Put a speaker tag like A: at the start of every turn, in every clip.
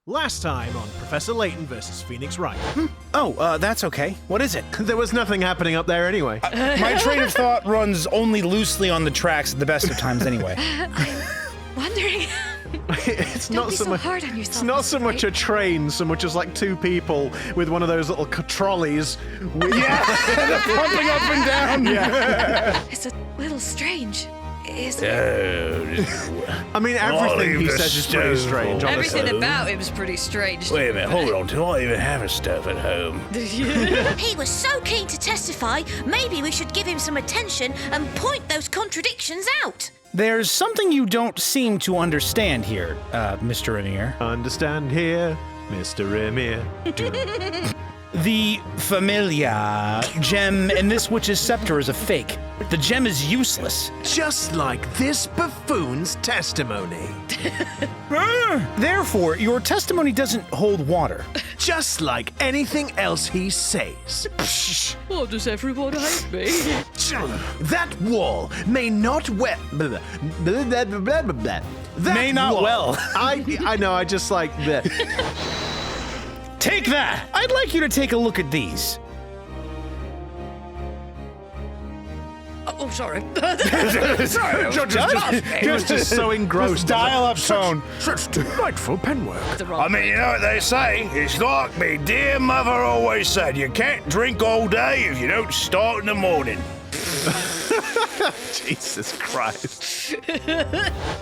A: Last time on Professor Layton versus Phoenix Wright.
B: That's okay. What is it?
A: There was nothing happening up there anyway.
B: My train of thought runs only loosely on the tracks at the best of times anyway.
C: I'm wondering.
A: It's
C: Don't
A: not
C: be
A: so
C: so
A: much.
C: hard on yourself,
A: It's not so
C: Mr.
A: much a train, so much as like two people with one of those little trolleys.
B: Yeah, pumping up and down.
A: Yeah.
C: It's a little strange, isn't it?
A: I mean, everything he says is pretty strange. Honestly.
D: Everything about him is pretty strange.
B: Wait a minute, hold on. Do I even have a stove at home?
E: He was so keen to testify, maybe we should give him some attention and point those contradictions out.
B: There's something you don't seem to understand here, Mr. Rainier.
A: Understand here, Mr. Emir.
B: The familiar gem in this witch's scepter is a fake. The gem is useless.
A: Just like this buffoon's testimony.
B: Therefore, your testimony doesn't hold water.
A: Just like anything else he says. Psh.
D: Oh, does everyone hate me?
A: That wall may not well. That
B: May not
A: wall-
B: well.
A: I know. I just like the.
B: Take that! I'd like you to take a look at these.
D: Oh, sorry.
A: Just so engrossed.
B: Dial up tone.
A: Such delightful penwork.
B: I mean, you know what they say? It's like me dear mother always said, you can't drink all day if you don't start in the morning.
A: Jesus Christ.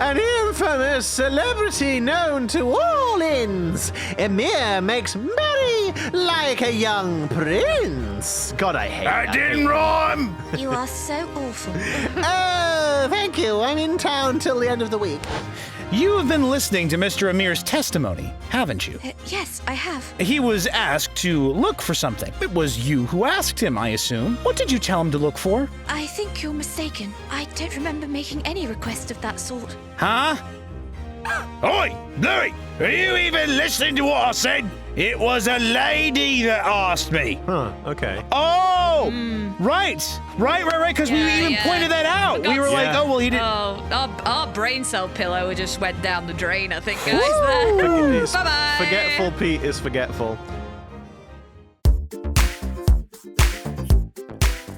A: An infamous celebrity known to all inns. Emir makes merry like a young prince. God, I hate that.
B: That didn't rhyme!
E: You are so awful.
A: Oh, thank you. I'm in town till the end of the week.
B: You have been listening to Mr. Amir's testimony, haven't you?
C: Yes, I have.
B: He was asked to look for something. It was you who asked him, I assume. What did you tell him to look for?
C: I think you're mistaken. I don't remember making any request of that sort.
B: Huh? Oi, Louis, are you even listening to what I said? It was a lady that asked me.
A: Huh, okay.
B: Oh, right, because we
D: Yeah,
B: even
D: yeah.
B: pointed that out. We were like,
A: Yeah.
B: oh, well, he didn't.
D: Oh, our brain cell pillow just went down the drain, I think, guys.
A: It's-
D: Bye-bye.
A: Forgetful Pete is forgetful.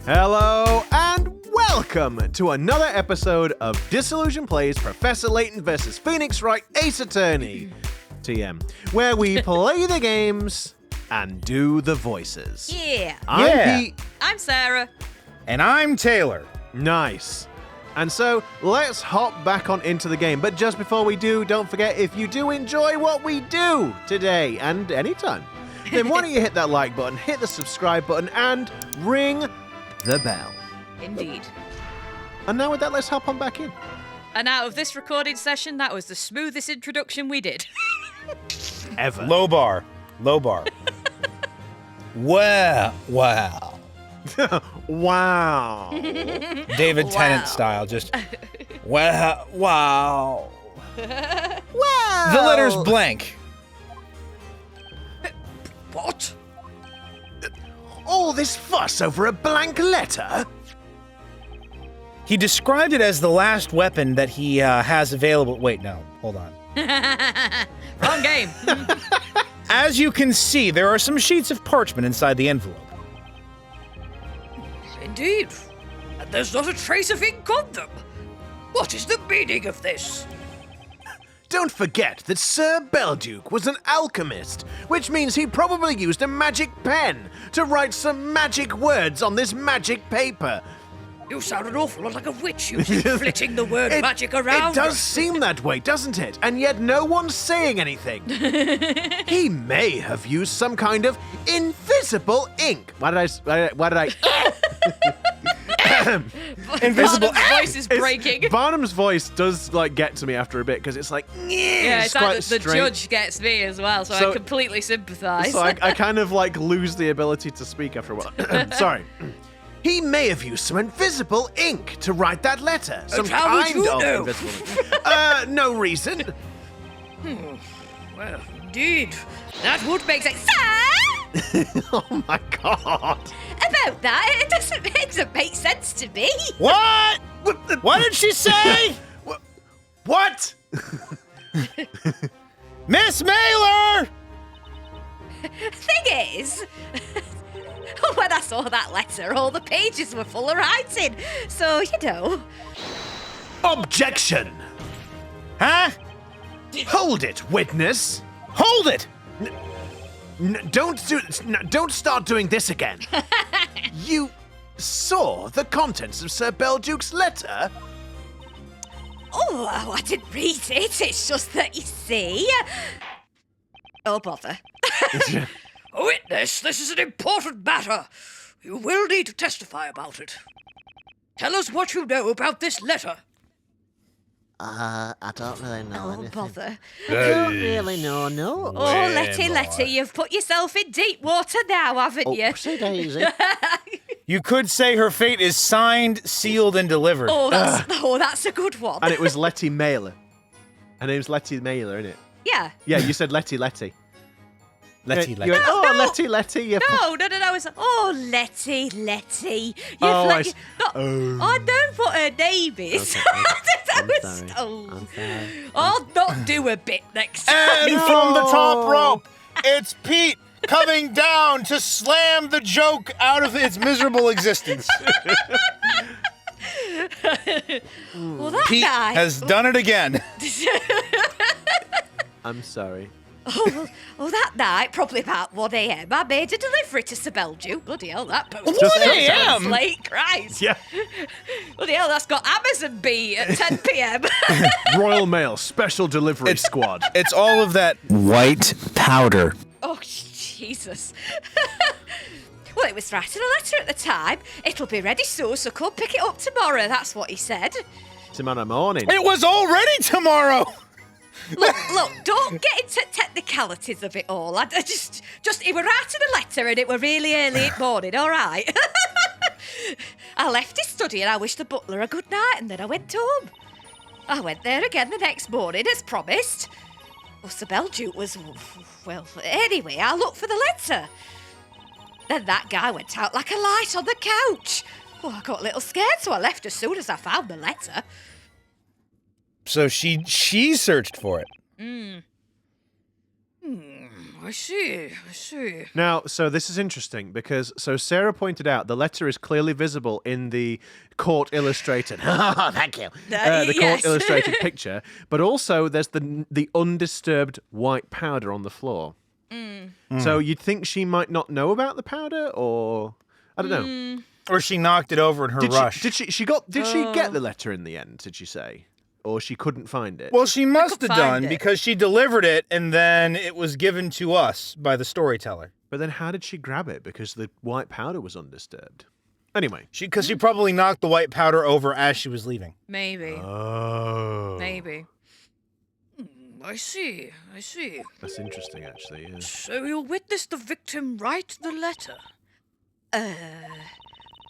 A: Hello and welcome to another episode of Disillusion Plays Professor Layton versus Phoenix Wright Ace Attorney, TM, where we play the games and do the voices.
D: Yeah.
A: I'm
B: Yeah.
A: Pete.
D: I'm Sarah.
B: And I'm Taylor.
A: Nice. And so let's hop back on into the game. But just before we do, don't forget, if you do enjoy what we do today and anytime, then why don't you hit that like button, hit the subscribe button, and ring the bell.
D: Indeed.
A: And now with that, let's hop on back in.
D: And out of this recording session, that was the smoothest introduction we did.
A: Ever.
B: Low bar. Wow.
A: Wow.
B: David
D: Wow.
B: Tennant style, just wow.
A: Wow.
B: The letter's blank.
D: What?
A: All this fuss over a blank letter?
B: He described it as the last weapon that he has available. Wait, no, hold on.
D: Wrong game.
B: As you can see, there are some sheets of parchment inside the envelope.
D: Indeed. And there's not a trace of ink on them. What is the meaning of this?
A: Don't forget that Sir Belduke was an alchemist, which means he probably used a magic pen to write some magic words on this magic paper.
D: You sound an awful lot like a witch using flitting the word magic around.
A: It does seem that way, doesn't it? And yet no one's saying anything. He may have used some kind of invisible ink. Why did I?
B: Invisible.
D: Barnum's voice is breaking.
A: Barnum's voice does like get to me after a bit because it's like,
D: Yeah, it's like
A: quite
D: the
A: strange.
D: judge gets me as well, so
A: So-
D: I completely sympathise.
A: So I kind of like lose the ability to speak after a while. Sorry. He may have used some invisible ink to write that letter. Some
D: how would
A: kind
D: you
A: of
D: know?
A: invisible ink. No reason.
D: Well, indeed. That would make sense.
A: Oh my god.
C: About that, it doesn't make sense to me.
B: What? What did she say?
A: What?
B: Miss Mailer!
F: is, when I saw that letter, all the pages were full of writing. So, you know.
A: Objection!
B: Huh?
A: Hold it, witness!
B: Hold it!
A: Don't start doing this again. You saw the contents of Sir Belduke's letter?
F: Oh, I didn't read it. It's just that you see. Oh, bother.
D: Witness, this is an important matter. You will need to testify about it. Tell us what you know about this letter.
G: I don't really know
F: Oh,
G: anything.
F: bother.
G: I don't really know, no.
F: Oh, Lettie, you've put yourself in deep water now, haven't you?
G: Oopsie daisy.
B: You could say her fate is signed, sealed, and delivered.
F: Oh, that's a good one.
A: And it was Lettie Mailer. Her name's Lettie Mailer, isn't it?
F: Yeah.
A: Yeah, you said Lettie.
B: Lettie,
A: You went, oh, Lettie. You
F: No. I was Lettie. You've
A: Oh,
F: I know what her name is.
G: I'm sorry. I'm sorry.
F: I'll not do a bit next time.
B: And from the top rope, it's Pete coming down to slam the joke out of its miserable existence.
F: Well, that
B: Pete
F: guy.
B: has done it again.
A: I'm sorry.
F: Oh, that night, probably about 1 a.m., I made a delivery to Sir Belduke. Bloody hell, that post
B: 1 a.m.?
F: late, Christ.
A: Yeah.
F: Bloody hell, that's got Amazon B at 10 p.m.
A: Royal Mail Special Delivery Squad.
B: It's all of that white powder.
F: Oh, Jesus. Well, it was writing a letter at the time. It'll be ready soon, so come pick it up tomorrow. That's what he said.
A: Tomorrow morning.
B: It was already tomorrow.
F: Look, don't get into technicalities of it all. I just, he were writing a letter and it were really early in the morning, all right? I left his study and I wished the butler a good night and then I went home. I went there again the next morning as promised. Well, Sir Belduke was, well, anyway, I looked for the letter. Then that guy went out like a light on the couch. Oh, I got a little scared, so I left as soon as I found the letter.
B: So she searched for it.
D: I see.
A: Now, so this is interesting because Sarah pointed out the letter is clearly visible in the court illustrated. Thank you. The
F: yes.
A: court illustrated picture, but also there's the undisturbed white powder on the floor. So you'd think she might not know about the powder, or I don't know.
B: Or she knocked it over in her rush.
A: Did she get the letter in the end? Did she say, or she couldn't find it?
B: Well, she must have
F: find
B: done
F: it.
B: because she delivered it and then it was given to us by the storyteller.
A: But then how did she grab it? Because the white powder was undisturbed. Anyway.
B: Because she probably knocked the white powder over as she was leaving.
F: Maybe.
A: Oh.
F: Maybe.
D: I see.
A: That's interesting, actually. Yeah.
D: So you witnessed the victim write the letter?
F: Well,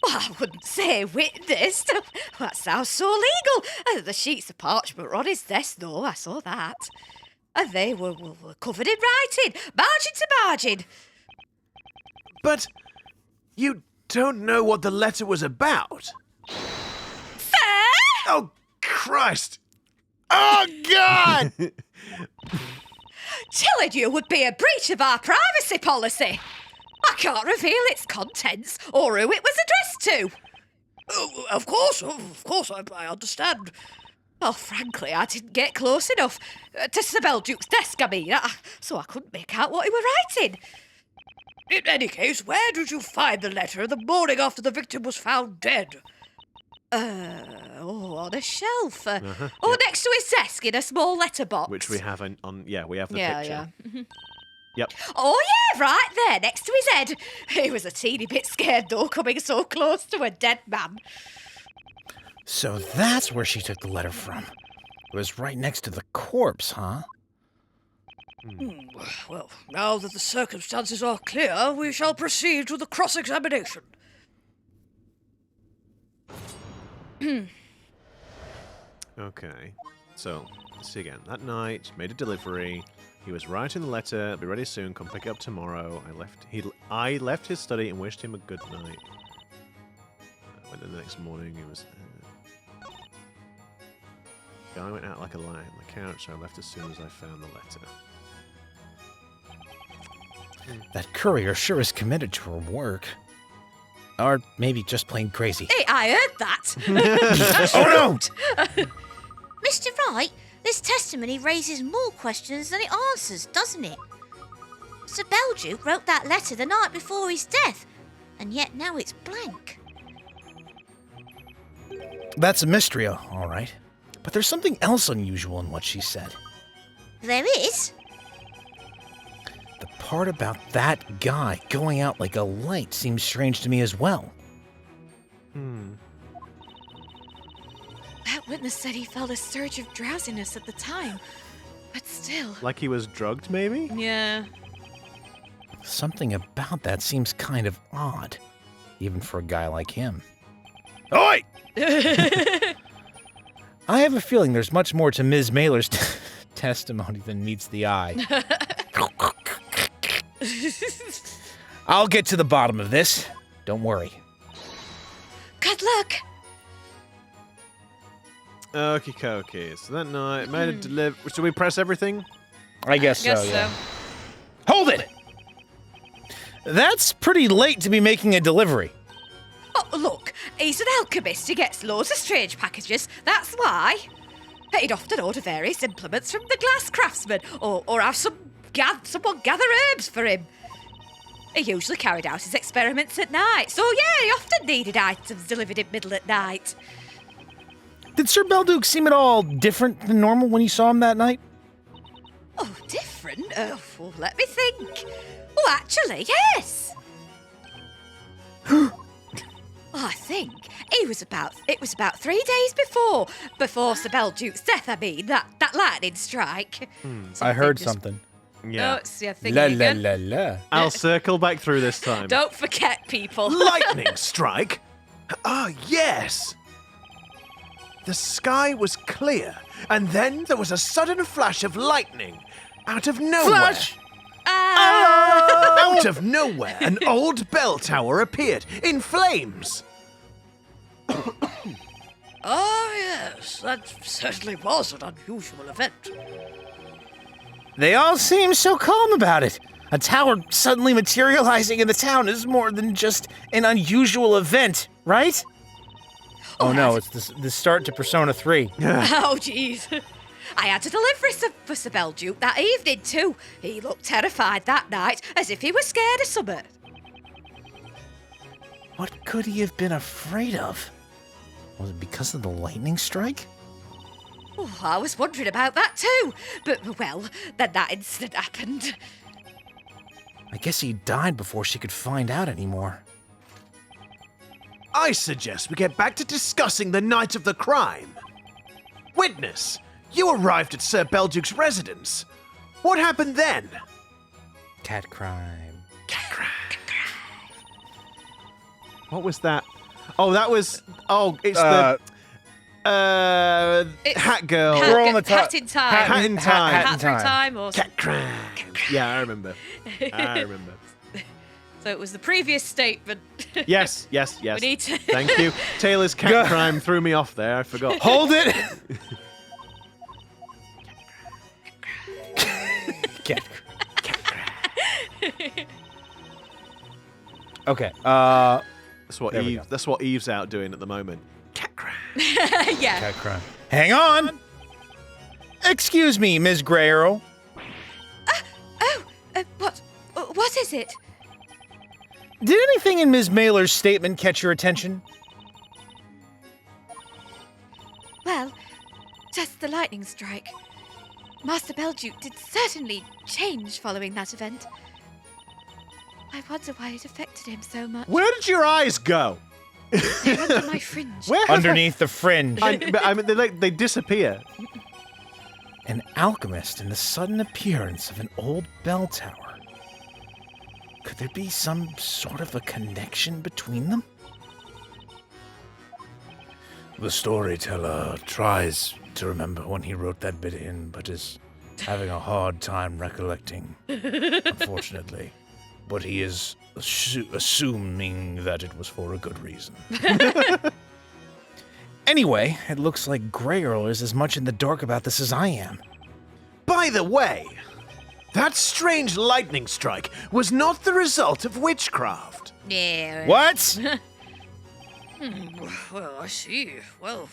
F: I wouldn't say witnessed. That sounds so legal. The sheets of parchment were on his desk, though. I saw that. And they were covered in writing, margin to margin.
A: But you don't know what the letter was about.
F: Sir?
A: Oh, Christ.
B: Oh, God!
F: Telling you would be a breach of our privacy policy. I can't reveal its contents or who it was addressed to.
D: Oh, of course, I understand.
F: Oh, frankly, I didn't get close enough. To Sir Belduke's desk, I mean, so I couldn't make out what he were writing.
D: In any case, where did you find the letter the morning after the victim was found dead?
F: On a shelf. Next to his desk in a small letterbox.
A: Which we have we have the
F: Yeah.
A: picture. Yep.
F: Oh, yeah, right there, next to his head. He was a teeny bit scared, though, coming so close to a dead man.
B: So that's where she took the letter from. It was right next to the corpse, huh?
D: Well, now that the circumstances are clear, we shall proceed to the cross-examination.
A: Okay. So, let's see again. That night, made a delivery. He was writing the letter. Be ready soon. Come pick it up tomorrow. I left his study and wished him a good night. Went in the next morning. He was. Guy went out like a light on the couch. So I left as soon as I found the letter.
H: That courier sure is committed to her work. Or maybe just plain crazy.
F: Hey, I heard that.
H: Oh no!
E: Mr. Wright, this testimony raises more questions than it answers, doesn't it? Sir Belduke wrote that letter the night before his death, and yet now it's blank.
H: That's a mystery, all right. But there's something else unusual in what she said.
E: There is.
H: The part about that guy going out like a light seems strange to me as well.
C: That witness said he felt a surge of drowsiness at the time. But still.
A: Like he was drugged, maybe?
F: Yeah.
H: Something about that seems kind of odd, even for a guy like him.
B: Oi!
H: I have a feeling there's much more to Ms. Mailer's testimony than meets the eye. I'll get to the bottom of this. Don't worry.
F: Good luck.
A: Okie dokie. So that night, made a delivery. Should we press everything?
H: I guess so,
F: Guess
H: yeah.
F: so.
H: Hold it! That's pretty late to be making a delivery.
F: Oh, look, he's an alchemist. He gets loads of strange packages. That's why. He'd often order various implements from the glass craftsman, or have someone gather herbs for him. He usually carried out his experiments at night, so yeah, he often needed items delivered in middle at night.
H: Did Sir Belduke seem at all different than normal when you saw him that night?
F: Oh, different? Oh, well, let me think. Oh, actually, yes. I think it was about 3 days before Sir Belduke's death. I mean, that lightning strike.
H: I heard
F: just-
H: something.
A: Yeah.
F: Oh, it's your thing
H: La la
F: again.
H: la la.
A: I'll circle back through this time.
F: Don't forget, people.
A: Lightning strike? Ah, yes! The sky was clear, and then there was a sudden flash of lightning. Out of nowhere.
H: Flash!
A: Out of nowhere, an old bell tower appeared in flames.
D: Ah, yes, that certainly was an unusual event.
H: They all seem so calm about it. A tower suddenly materializing in the town is more than just an unusual event, right? Oh no, it's the start to Persona 3.
F: Oh, jeez. I had a delivery for Sir Belduke that evening, too. He looked terrified that night, as if he was scared of something.
H: What could he have been afraid of? Was it because of the lightning strike?
F: Oh, I was wondering about that, too. But, well, then that incident happened.
H: I guess he died before she could find out anymore.
A: I suggest we get back to discussing the night of the crime. Witness, you arrived at Sir Belduke's residence. What happened then?
H: Cat crime.
A: Cat crime. What was that? Oh, that was. Oh, it's
F: It's
A: Hat Girl.
H: Girl on the top.
F: Hat in time.
A: Hat in time.
H: Hat in
F: Hat in
H: time.
F: time or
A: Cat crime. Yeah, I remember. I remember.
F: So it was the previous statement.
A: Yes.
F: We need to...
A: Thank you. Taylor's cat crime threw me off there. I forgot.
H: Hold it! Cat crime. Okay,
A: That's what
H: There we
A: Eve.
H: go.
A: That's what Eve's out doing at the moment. Cat crime.
F: yeah.
H: cat crime. Hang on! Excuse me, Ms. Greyerl.
F: What is it?
H: Did anything in Ms. Mailer's statement catch your attention?
C: Well, just the lightning strike. Master Belduke did certainly change following that event. I wonder why it affected him so much.
A: Where did your eyes go?
C: They're under my fringe.
A: Where have
H: Underneath the fringe.
A: I mean, they disappear.
H: An alchemist and the sudden appearance of an old bell tower. Could there be some sort of a connection between them? The storyteller tries to remember when he wrote that bit in, but is having a hard time recollecting, unfortunately. But he is assuming that it was for a good reason. Anyway, it looks like Greyerl is as much in the dark about this as I am.
A: By the way, That strange lightning strike was not the result of witchcraft.
F: Yeah.
B: What?
D: Well, I see. Well,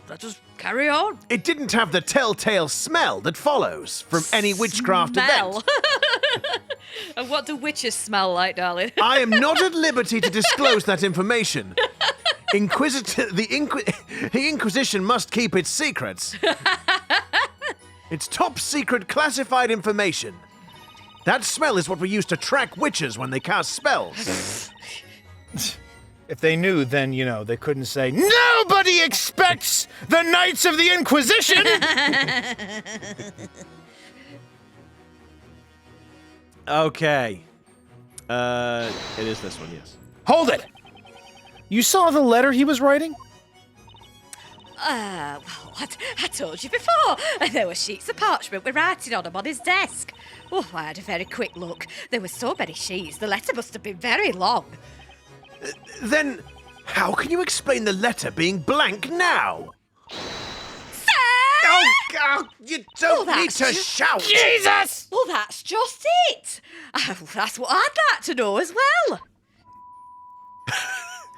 D: let us carry on.
A: It didn't have the telltale smell that follows from any witchcraft
F: Smell.
A: event.
F: And what do witches smell like, darling?
A: I am not at liberty to disclose that information. The Inquisition must keep its secrets. It's top secret classified information. That smell is what we use to track witches when they cast spells.
B: If they knew, then, they couldn't say, nobody expects the Knights of the Inquisition!
A: Okay. It is this one, yes.
B: Hold it! You saw the letter he was writing?
F: Well, I told you before. There were sheets of parchment with writing on them on his desk. Oh, I had a very quick look. There were so many sheets. The letter must have been very long.
A: Then, how can you explain the letter being blank now? Oh, God, you don't
F: Oh,
A: need
F: that's
A: to
F: just-
A: shout!
B: Jesus!
F: Well, that's just it. That's what I'd like to know as well.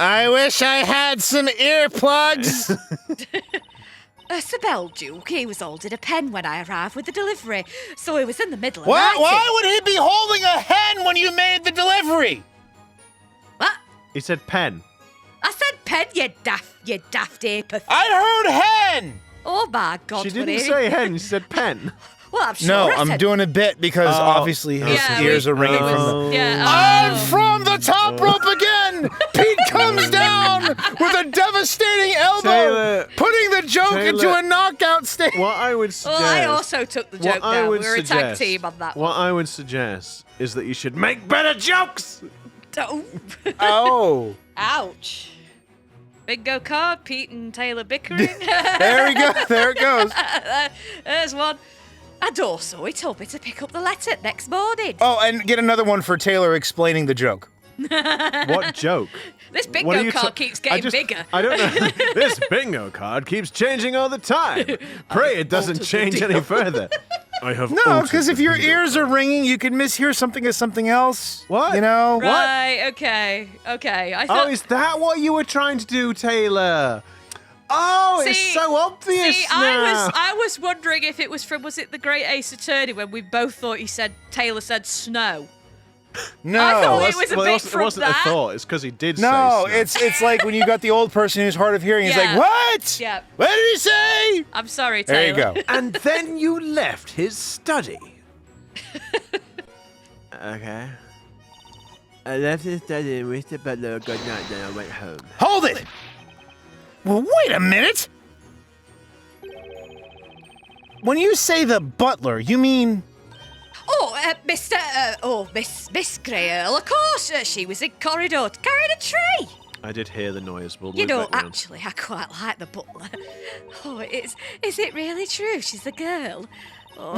B: I wish I had some earplugs!
F: Sir Belduke, he was holding a pen when I arrived with the delivery, so he was in the middle of
B: What?
F: writing.
B: Why would he be holding a hen when you made the delivery?
F: What?
A: He said pen.
F: I said pen, you daft ape.
B: I heard hen!
F: Oh my God,
A: She didn't
F: Winnie.
A: say hen, she said pen.
F: Well, I'm sure
B: No,
F: I
B: I'm
F: said...
B: doing a bit because obviously his
F: Yeah,
B: ears
F: we-
B: are ringing
F: we
B: from
F: was-
B: the...
F: Yeah,
B: I'm from the top rope again! Pete comes down with a devastating elbow,
A: Taylor,
B: putting the joke into
A: Taylor.
B: a knockout stage.
A: What I would suggest...
F: Well, I also took the joke down. We were a tag team on that
A: What
F: one.
A: I would suggest is that you should make better jokes!
F: Oh.
B: Oh.
F: Ouch. Bingo card, Pete and Taylor bickering.
B: There we go. There it goes.
F: There's one. And also, he told me to pick up the letter next morning.
B: Oh, and get another one for Taylor explaining the joke.
A: What joke?
F: This
A: What are
F: bingo
A: you
F: card keeps getting bigger.
A: I don't know. This bingo card keeps changing all the time. Pray it doesn't change any further. I have
B: No,
A: altered
B: because if
A: the
B: your
A: bingo
B: ears are
A: card.
B: ringing, you can mishear something as something else.
A: What?
B: You know?
F: Right, okay. I thought...
A: Oh, is that what you were trying to do, Taylor? Oh, it's
F: See-
A: so obvious
F: See,
A: now.
F: I was wondering if it was from, was it the Great Ace Attorney when we both thought Taylor said snow?
B: No.
F: I thought
A: Well,
F: it was a
A: well,
F: bit
A: it
F: from
A: wasn't
F: that.
A: a thought. It's because he did
B: No,
A: say
B: it's like when you got the old person who's hard of hearing. He's
F: Yeah.
B: like, what?
F: Yeah.
B: What did he say?
F: I'm sorry,
B: There you
F: Taylor.
B: go.
A: And then you left his study. Okay. I left his study and wished the butler a good night, then I went home.
B: Hold it! Well, wait a minute! When you say the butler, you mean...
F: Oh, Miss Greyerl, of course. She was in corridor carrying a tray.
A: I did hear the noise. We'll
F: You
A: loop
F: know,
A: back round.
F: actually, I quite like the butler. Oh, is it really true? She's a girl. Oh,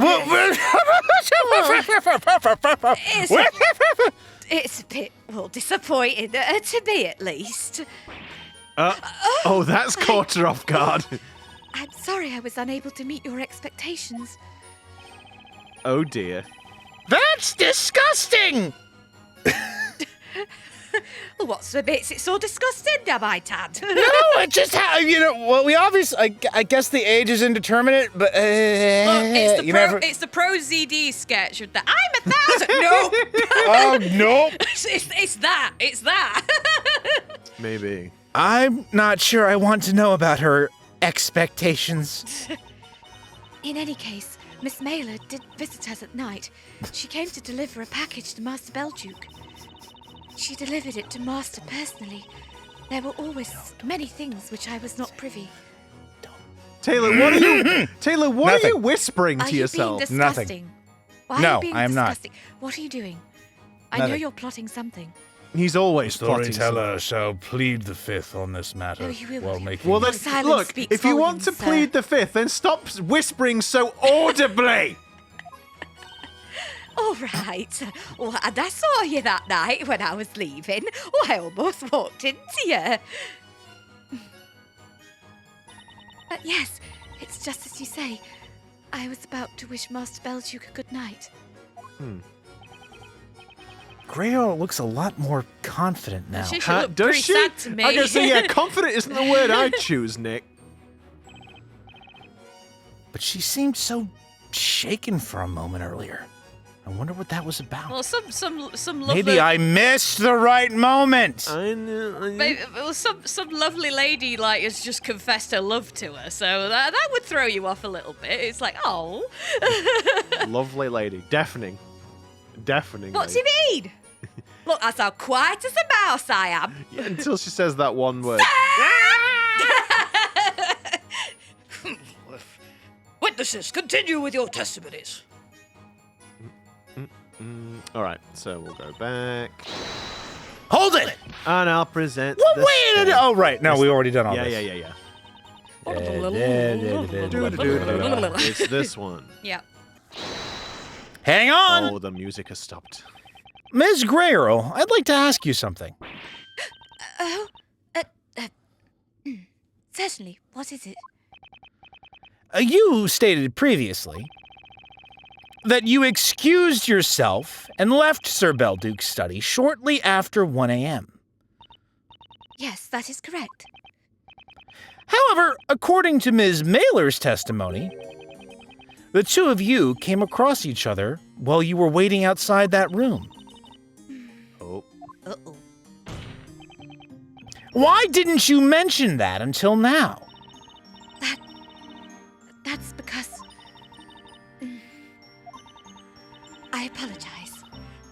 F: it's a bit, well, disappointing, to me at least.
A: Oh, that's caught her off guard.
C: I'm sorry I was unable to meet your expectations.
A: Oh dear.
B: That's disgusting!
F: Well, what's the bits? It's so disgusting, I might add.
B: No, it just well, we obviously, I guess the age is indeterminate, but
F: Look,
B: you never...
F: it's the Pro ZD sketch of the I'm 1,000. No,
B: Oh, no.
F: it's that.
A: Maybe.
B: I'm not sure I want to know about her expectations.
C: In any case, Miss Mailer did visit us at night. She came to deliver a package to Master Belduke. She delivered it to Master personally. There were always many things which I was not privy.
A: Taylor, what are you? Taylor, what
B: Nothing.
A: are you whispering
C: Are
A: to
C: you
A: yourself?
C: being
B: Nothing.
C: disgusting? Why
B: No,
C: are you being
B: I am not.
C: disgusting? What are you doing? I know
B: Nothing.
C: you're plotting something.
A: He's always plotting.
H: Storyteller shall plead the fifth on this matter
C: No, you will.
H: while making...
A: Well,
C: Your
A: then,
C: silence
A: look,
C: speaks
A: if you want to
C: volumes, sir.
A: plead the fifth, then stop whispering so audibly.
F: All right. Well, and I saw you that night when I was leaving. Oh, I almost walked into you.
C: Yes, it's just as you say. I was about to wish Master Belduke a good night.
H: Greyerl looks a lot more confident now.
F: She should look
A: Does
F: pretty
A: she?
F: sad to me.
A: I gotta say, yeah, confident isn't the word I choose, Nick.
H: But she seemed so shaken for a moment earlier. I wonder what that was about.
F: Well, some lovely.
H: Maybe I missed the right moment.
A: I know.
F: Maybe, well, some lovely lady like has just confessed her love to her, so that would throw you off a little bit. It's like, oh,
A: Lovely lady. Deafening. Deafening.
F: what's
A: lady.
F: he mean? Look, that's how quiet as a mouse I am.
A: Yeah, until she says that one word.
D: Witnesses, continue with your testimonies.
A: All right, so we'll go back.
H: Hold it!
A: And I'll present
H: What
A: the
H: way did
A: state.
H: Oh, right. No, we already done all
A: Yeah,
H: this.
A: yeah. It's this one.
F: Yeah.
H: Hang on!
A: Oh, the music has stopped.
H: Ms. Greyerl, I'd like to ask you something.
C: Oh, certainly. What is it?
H: You stated previously that you excused yourself and left Sir Belduke's study shortly after 1 a.m.
C: Yes, that is correct.
H: However, according to Ms. Mailer's testimony, the two of you came across each other while you were waiting outside that room.
A: Oh.
E: Uh-oh.
H: Why didn't you mention that until now?
C: That's because... I apologize.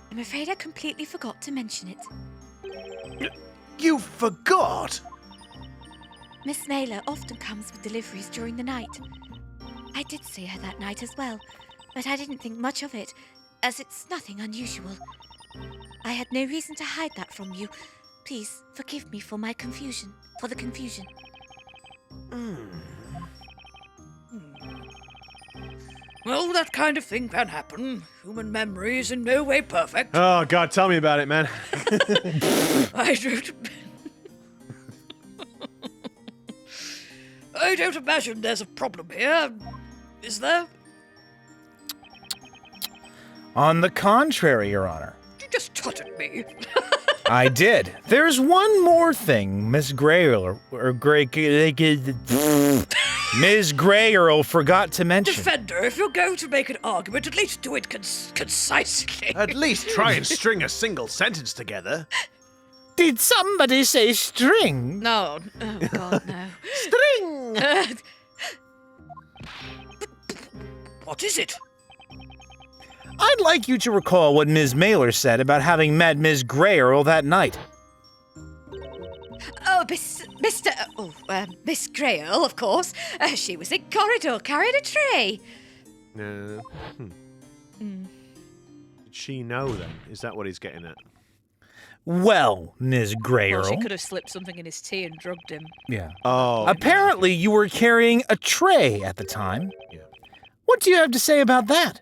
C: I'm afraid I completely forgot to mention it.
A: You forgot?
C: Miss Mailer often comes with deliveries during the night. I did see her that night as well, but I didn't think much of it, as it's nothing unusual. I had no reason to hide that from you. Please forgive me for the confusion.
D: Well, that kind of thing can happen. Human memory is in no way perfect.
A: Oh, God, tell me about it, man.
D: I don't... I don't imagine there's a problem here. Is there?
H: On the contrary, Your Honor.
D: You just tut at me.
H: I did. There's one more thing Miss Greyerl Ms. Greyerl forgot to mention.
D: Defender, if you're going to make an argument, at least do it concisely.
A: At least try and string a single sentence together.
H: Did somebody say string?
F: No. Oh, God, no.
A: String!
D: What is it?
H: I'd like you to recall what Ms. Mailer said about having met Ms. Greyerl that night.
F: Oh, Miss Greyerl, of course. She was in corridor carrying a tray.
A: No. Did she know then? Is that what he's getting at?
H: Well, Ms. Greyerl.
F: Well, she could have slipped something in his tea and drugged him.
H: Yeah.
A: Oh.
H: Apparently, you were carrying a tray at the time.
A: Yeah.
H: What do you have to say about that?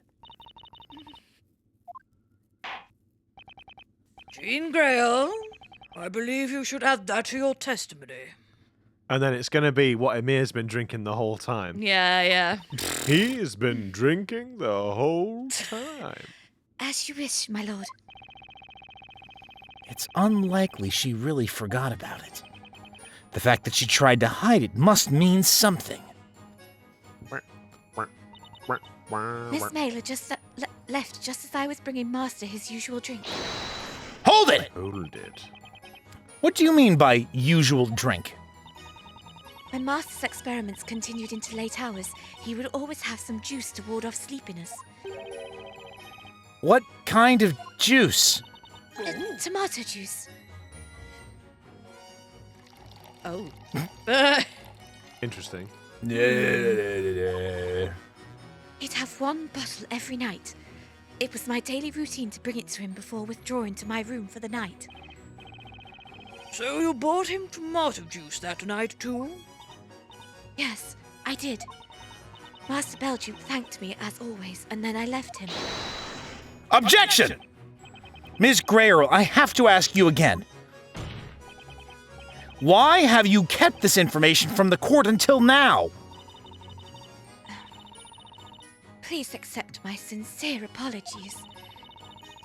D: Jean Greyerl, I believe you should add that to your testimony.
A: And then it's going to be what Emir's been drinking the whole time.
F: Yeah.
A: He's been drinking the whole time.
C: As you wish, my lord.
H: It's unlikely she really forgot about it. The fact that she tried to hide it must mean something.
C: Miss Mailer just left just as I was bringing Master his usual drink.
H: Hold it!
A: Hold it.
H: What do you mean by usual drink?
C: When Master's experiments continued into late hours, he would always have some juice to ward off sleepiness.
H: What kind of juice?
C: Tomato juice.
F: Oh.
A: Interesting.
C: He'd have one bottle every night. It was my daily routine to bring it to him before withdrawing to my room for the night.
D: So you bought him tomato juice that night, too?
C: Yes, I did. Master Belduke thanked me as always, and then I left him.
H: Objection! Ms. Greyerl, I have to ask you again. Why have you kept this information from the court until now?
C: Please accept my sincere apologies.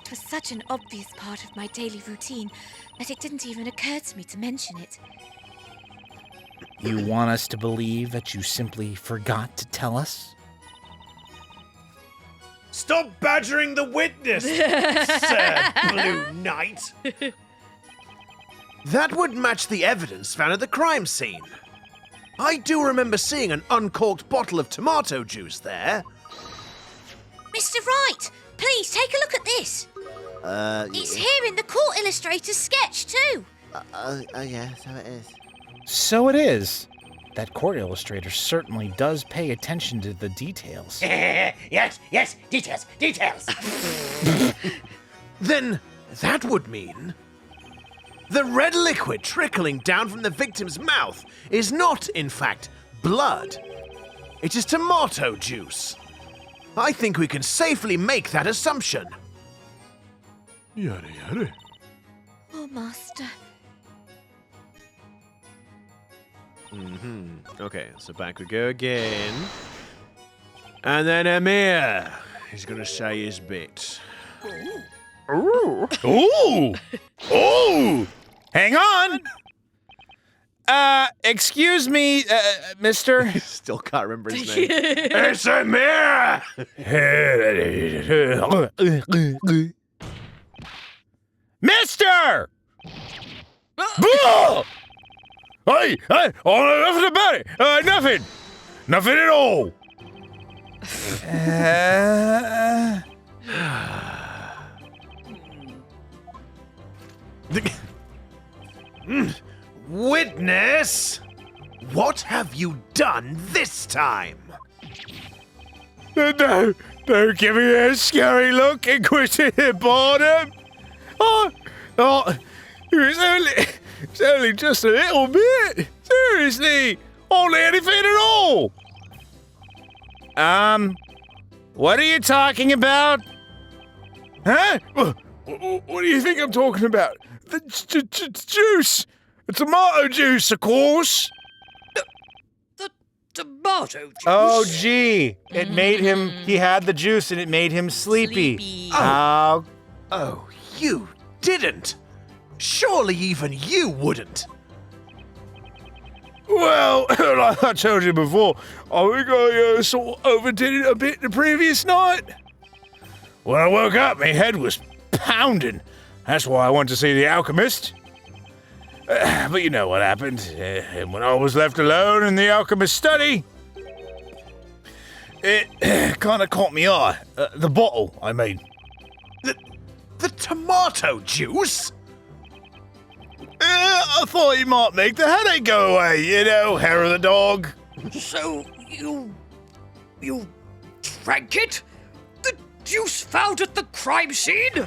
C: It was such an obvious part of my daily routine that it didn't even occur to me to mention it.
H: You want us to believe that you simply forgot to tell us?
A: Stop badgering the witness, Sir Blue Knight. That would match the evidence found at the crime scene. I do remember seeing an uncorked bottle of tomato juice there.
E: Mr. Wright, please take a look at this. It's here in the court illustrator's sketch too.
G: Oh, yeah, so it is.
H: So it is. That court illustrator certainly does pay attention to the details.
B: Yes, details.
A: Then that would mean the red liquid trickling down from the victim's mouth is not, in fact, blood. It is tomato juice. I think we can safely make that assumption.
H: Yada yada.
C: Oh, Master.
A: Okay, so back we go again. And then Amir. He's gonna say his bit.
H: Ooh! Ooh! Hang on! Excuse me, mister?
A: Still can't remember his name. It's Amir!
H: Mister! Hey, oh, nothing about it. Nothing at all.
A: Witness! What have you done this time?
H: Don't give me that scary look, inquisitive boredom. It's only just a little bit. Seriously, only anything at all. What are you talking about? Huh? What do you think I'm talking about? The juice. The tomato juice, of course.
D: The tomato juice?
H: Oh, gee. It made him, he had the juice and it made him sleepy.
A: Oh, you didn't. Surely even you wouldn't.
H: Well, like I told you before, I think I sort of overdid it a bit the previous night. When I woke up, my head was pounding. That's why I went to see the alchemist. But you know what happened. And when I was left alone in the alchemist's study, it kind of caught me eye. The bottle, I mean.
A: The tomato juice?
H: I thought it might make the headache go away, you know, hair of the dog.
D: So, you drank it? The juice found at the crime scene?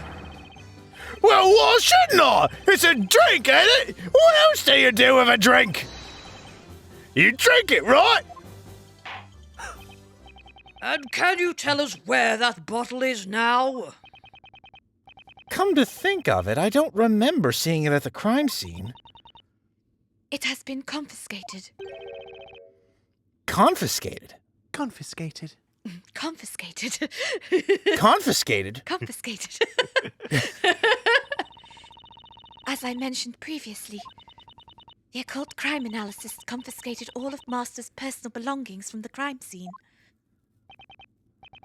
H: Well, why shouldn't I? It's a drink, ain't it? What else do you do with a drink? You drink it, right?
D: And can you tell us where that bottle is now?
H: Come to think of it, I don't remember seeing it at the crime scene.
C: It has been confiscated.
H: Confiscated?
A: Confiscated.
C: Confiscated.
H: Confiscated?
C: Confiscated. As I mentioned previously, the occult crime analysis confiscated all of Master's personal belongings from the crime scene.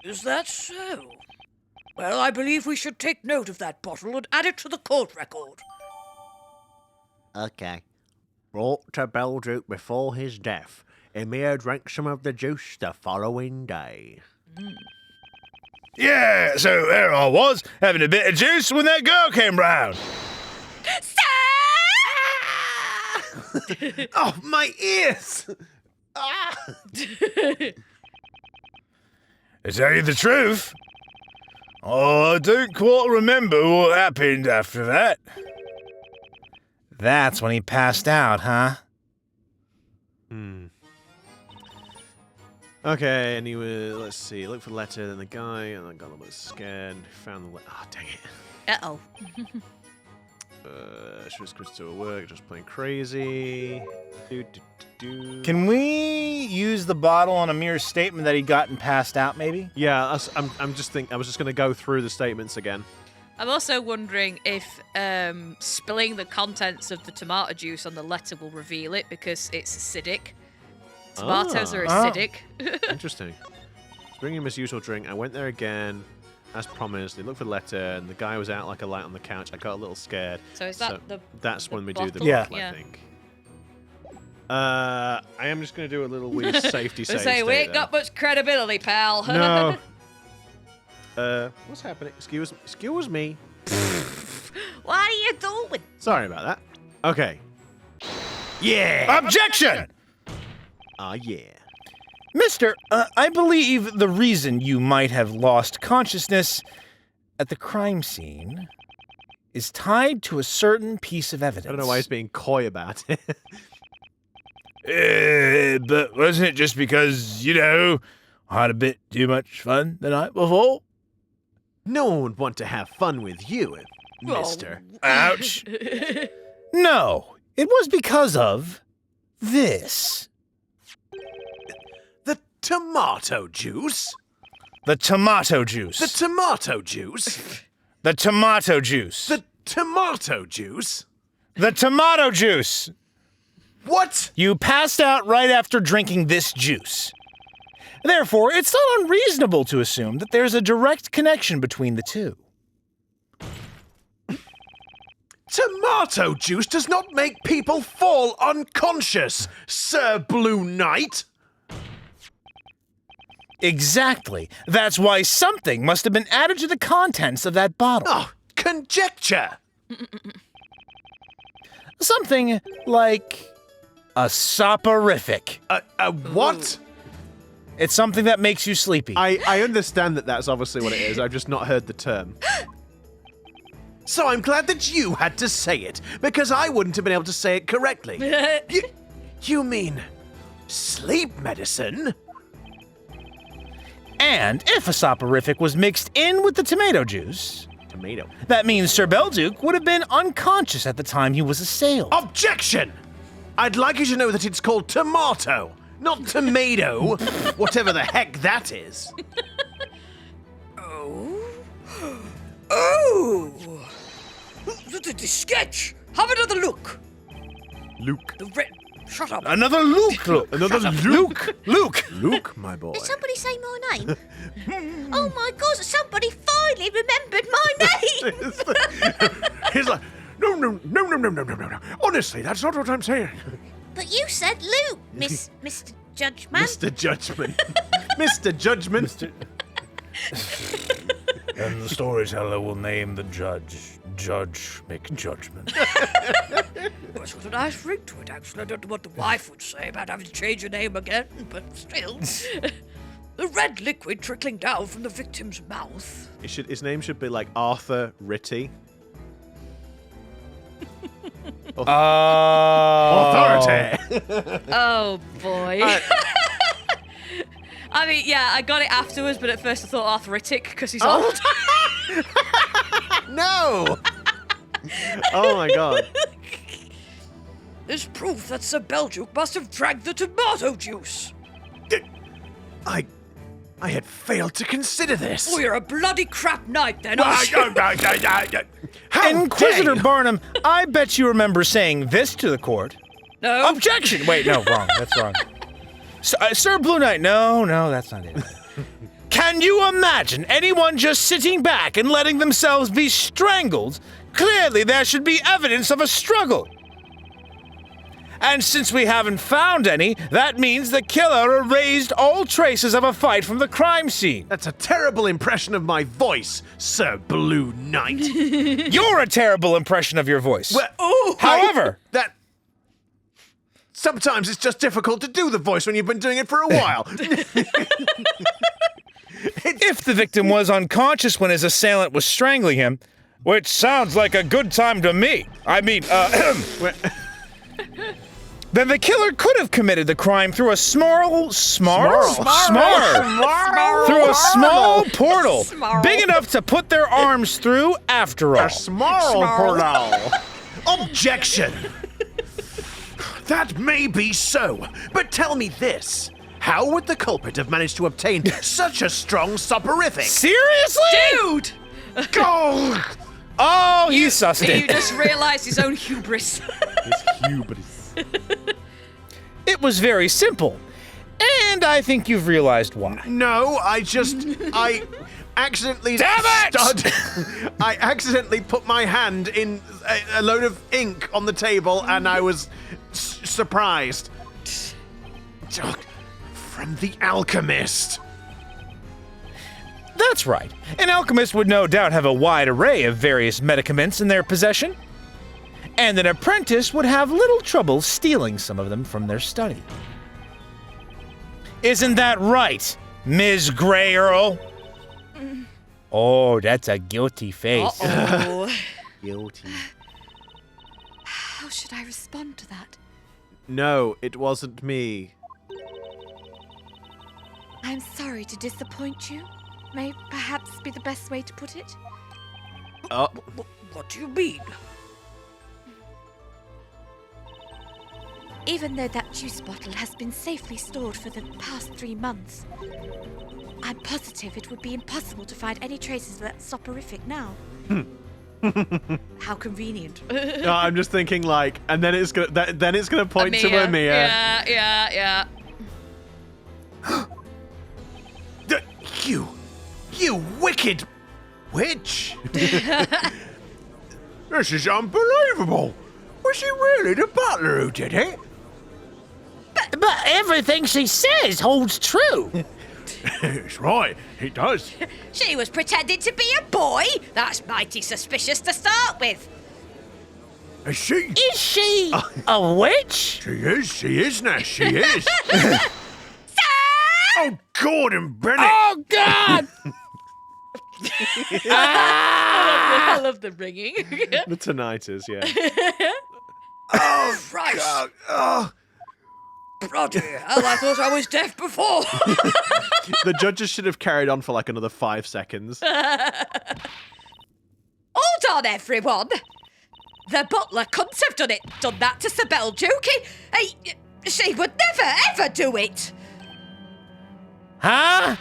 D: Is that so? Well, I believe we should take note of that bottle and add it to the court record.
G: Okay. Brought to Belgium before his death. Emir drank some of the juice the following day.
H: Yeah, so there I was, having a bit of juice when that girl came round.
A: Oh, my ears!
H: To tell you the truth, I don't quite remember what happened after that. That's when he passed out, huh?
A: Okay, and he was, let's see, look for the letter, then the guy, and I got a little bit scared, found the letter. Oh, dang it.
E: Uh-oh.
A: She was crystal at work, just playing crazy.
H: Can we use the bottle on Amir's statement that he got and passed out, maybe?
A: Yeah, I was just going to go through the statements again.
F: I'm also wondering if spilling the contents of the tomato juice on the letter will reveal it because it's acidic. Tomatoes are acidic.
A: Interesting. Bringing him his usual drink. I went there again, as promised. They looked for the letter, and the guy was out like a light on the couch. I got a little scared.
F: So is that
A: that's when we do the
F: bottle?
A: bottle, I think. I am just going to do a little weird safety save.
F: Say we ain't got much credibility, pal.
A: No. What's happening? Excuse me.
E: What are you doing?
A: Sorry about that. Okay. Yeah.
H: Objection!
A: Yeah.
H: Mister, I believe the reason you might have lost consciousness at the crime scene is tied to a certain piece of evidence.
A: I don't know why he's being coy about it.
H: But wasn't it just because, I had a bit too much fun the night before?
A: No one would want to have fun with you, mister.
H: Ouch. No, it was because of this.
A: The tomato juice?
H: The tomato juice.
A: The tomato juice?
H: The tomato juice.
A: The tomato juice?
H: The tomato juice.
A: What?
H: You passed out right after drinking this juice. Therefore, it's not unreasonable to assume that there's a direct connection between the two.
A: Tomato juice does not make people fall unconscious, Sir Blue Knight.
H: Exactly. That's why something must have been added to the contents of that bottle.
A: Oh, conjecture.
H: Something like a soporific.
A: A what?
H: It's something that makes you sleepy.
A: I understand that that's obviously what it is. I've just not heard the term. So I'm glad that you had to say it, because I wouldn't have been able to say it correctly. You mean sleep medicine?
H: And if a soporific was mixed in with the tomato juice, that means Sir Belduke would have been unconscious at the time he was assailed.
A: Objection! I'd like you to know that it's called tomato, not tomato, whatever the heck that is.
D: Oh! The sketch! Have another look!
A: Luke.
D: The red... Shut up!
H: Another Luke!
A: Another
H: Luke! Luke!
A: Luke, my boy.
E: Did somebody say my name? Oh my God, somebody finally remembered my name!
A: He's like, no. Honestly, that's not what I'm saying.
E: But you said Luke, Mr. Judgman.
A: Mr. Judgment. Mr. Judgment.
H: And the storyteller will name the judge. Judge, make judgment.
D: It's got a nice ring to it, actually. I don't know what the wife would say about having to change her name again, but still. The red liquid trickling down from the victim's mouth.
A: His name should be like Arthur Ritty. Authority.
F: Oh, boy. I mean, yeah, I got it afterwards, but at first I thought arthritic because he's old.
A: No! Oh my God.
D: There's proof that Sir Belduke must have drank the tomato juice.
A: I had failed to consider this.
D: Oh, you're a bloody crap knight then,
A: How
H: Inquisitor
A: dare
H: Barnum, I bet you remember saying this to the court.
D: No.
H: Objection! Wait, no, wrong. That's wrong. Sir Blue Knight, no, that's not it. Can you imagine anyone just sitting back and letting themselves be strangled? Clearly there should be evidence of a struggle. And since we haven't found any, that means the killer erased all traces of a fight from the crime scene.
A: That's a terrible impression of my voice, Sir Blue Knight.
H: You're a terrible impression of your voice.
A: Well,
H: However,
A: sometimes it's just difficult to do the voice when you've been doing it for a while.
H: if the victim was unconscious when his assailant was strangling him, which sounds like a good time to me. Then the killer could have committed the crime through a through a small portal big enough to put their arms through after all.
A: A small portal. Objection. That may be so, but tell me this. How would the culprit have managed to obtain such a strong soporific?
H: Seriously?
F: Dude!
A: Go!
H: Oh, he sussed
F: You
H: it.
F: just realised his own hubris.
A: It's hubris.
H: It was very simple. And I think you've realized why.
A: No, I accidentally
H: Damn it!
A: I accidentally put my hand in a load of ink on the table, and I was surprised. From the alchemist.
H: That's right. An alchemist would no doubt have a wide array of various medicaments in their possession. And an apprentice would have little trouble stealing some of them from their study. Isn't that right, Ms. Greyerl? Oh, that's a guilty face.
F: Uh-oh.
A: Guilty.
C: How should I respond to that?
A: No, it wasn't me.
C: I'm sorry to disappoint you. May perhaps be the best way to put it.
A: Oh,
D: What do you mean?
C: Even though that juice bottle has been safely stored for the past 3 months, I'm positive it would be impossible to find any traces of that soporific now.
F: How convenient.
A: no, I'm just thinking like, and then it's gonna point to Amir.
F: Yeah.
A: You wicked witch! This is unbelievable. Was he really the butler who did it?
I: But everything she says holds true.
A: It's right, it does.
F: She was pretending to be a boy? That's mighty suspicious to start with.
A: Is she?
I: Is she a witch?
A: She is now, she is. Oh, Gordon Bennett!
I: Oh, God!
F: I love the ringing.
A: The tinnitus, yeah.
D: Oh, Christ! Bloody hell, I thought I was deaf before.
A: The judges should have carried on for like another 5 seconds.
F: Hold on, everyone. The butler couldn't have done that to Sir Belduke. She would never, ever do it.
I: Huh?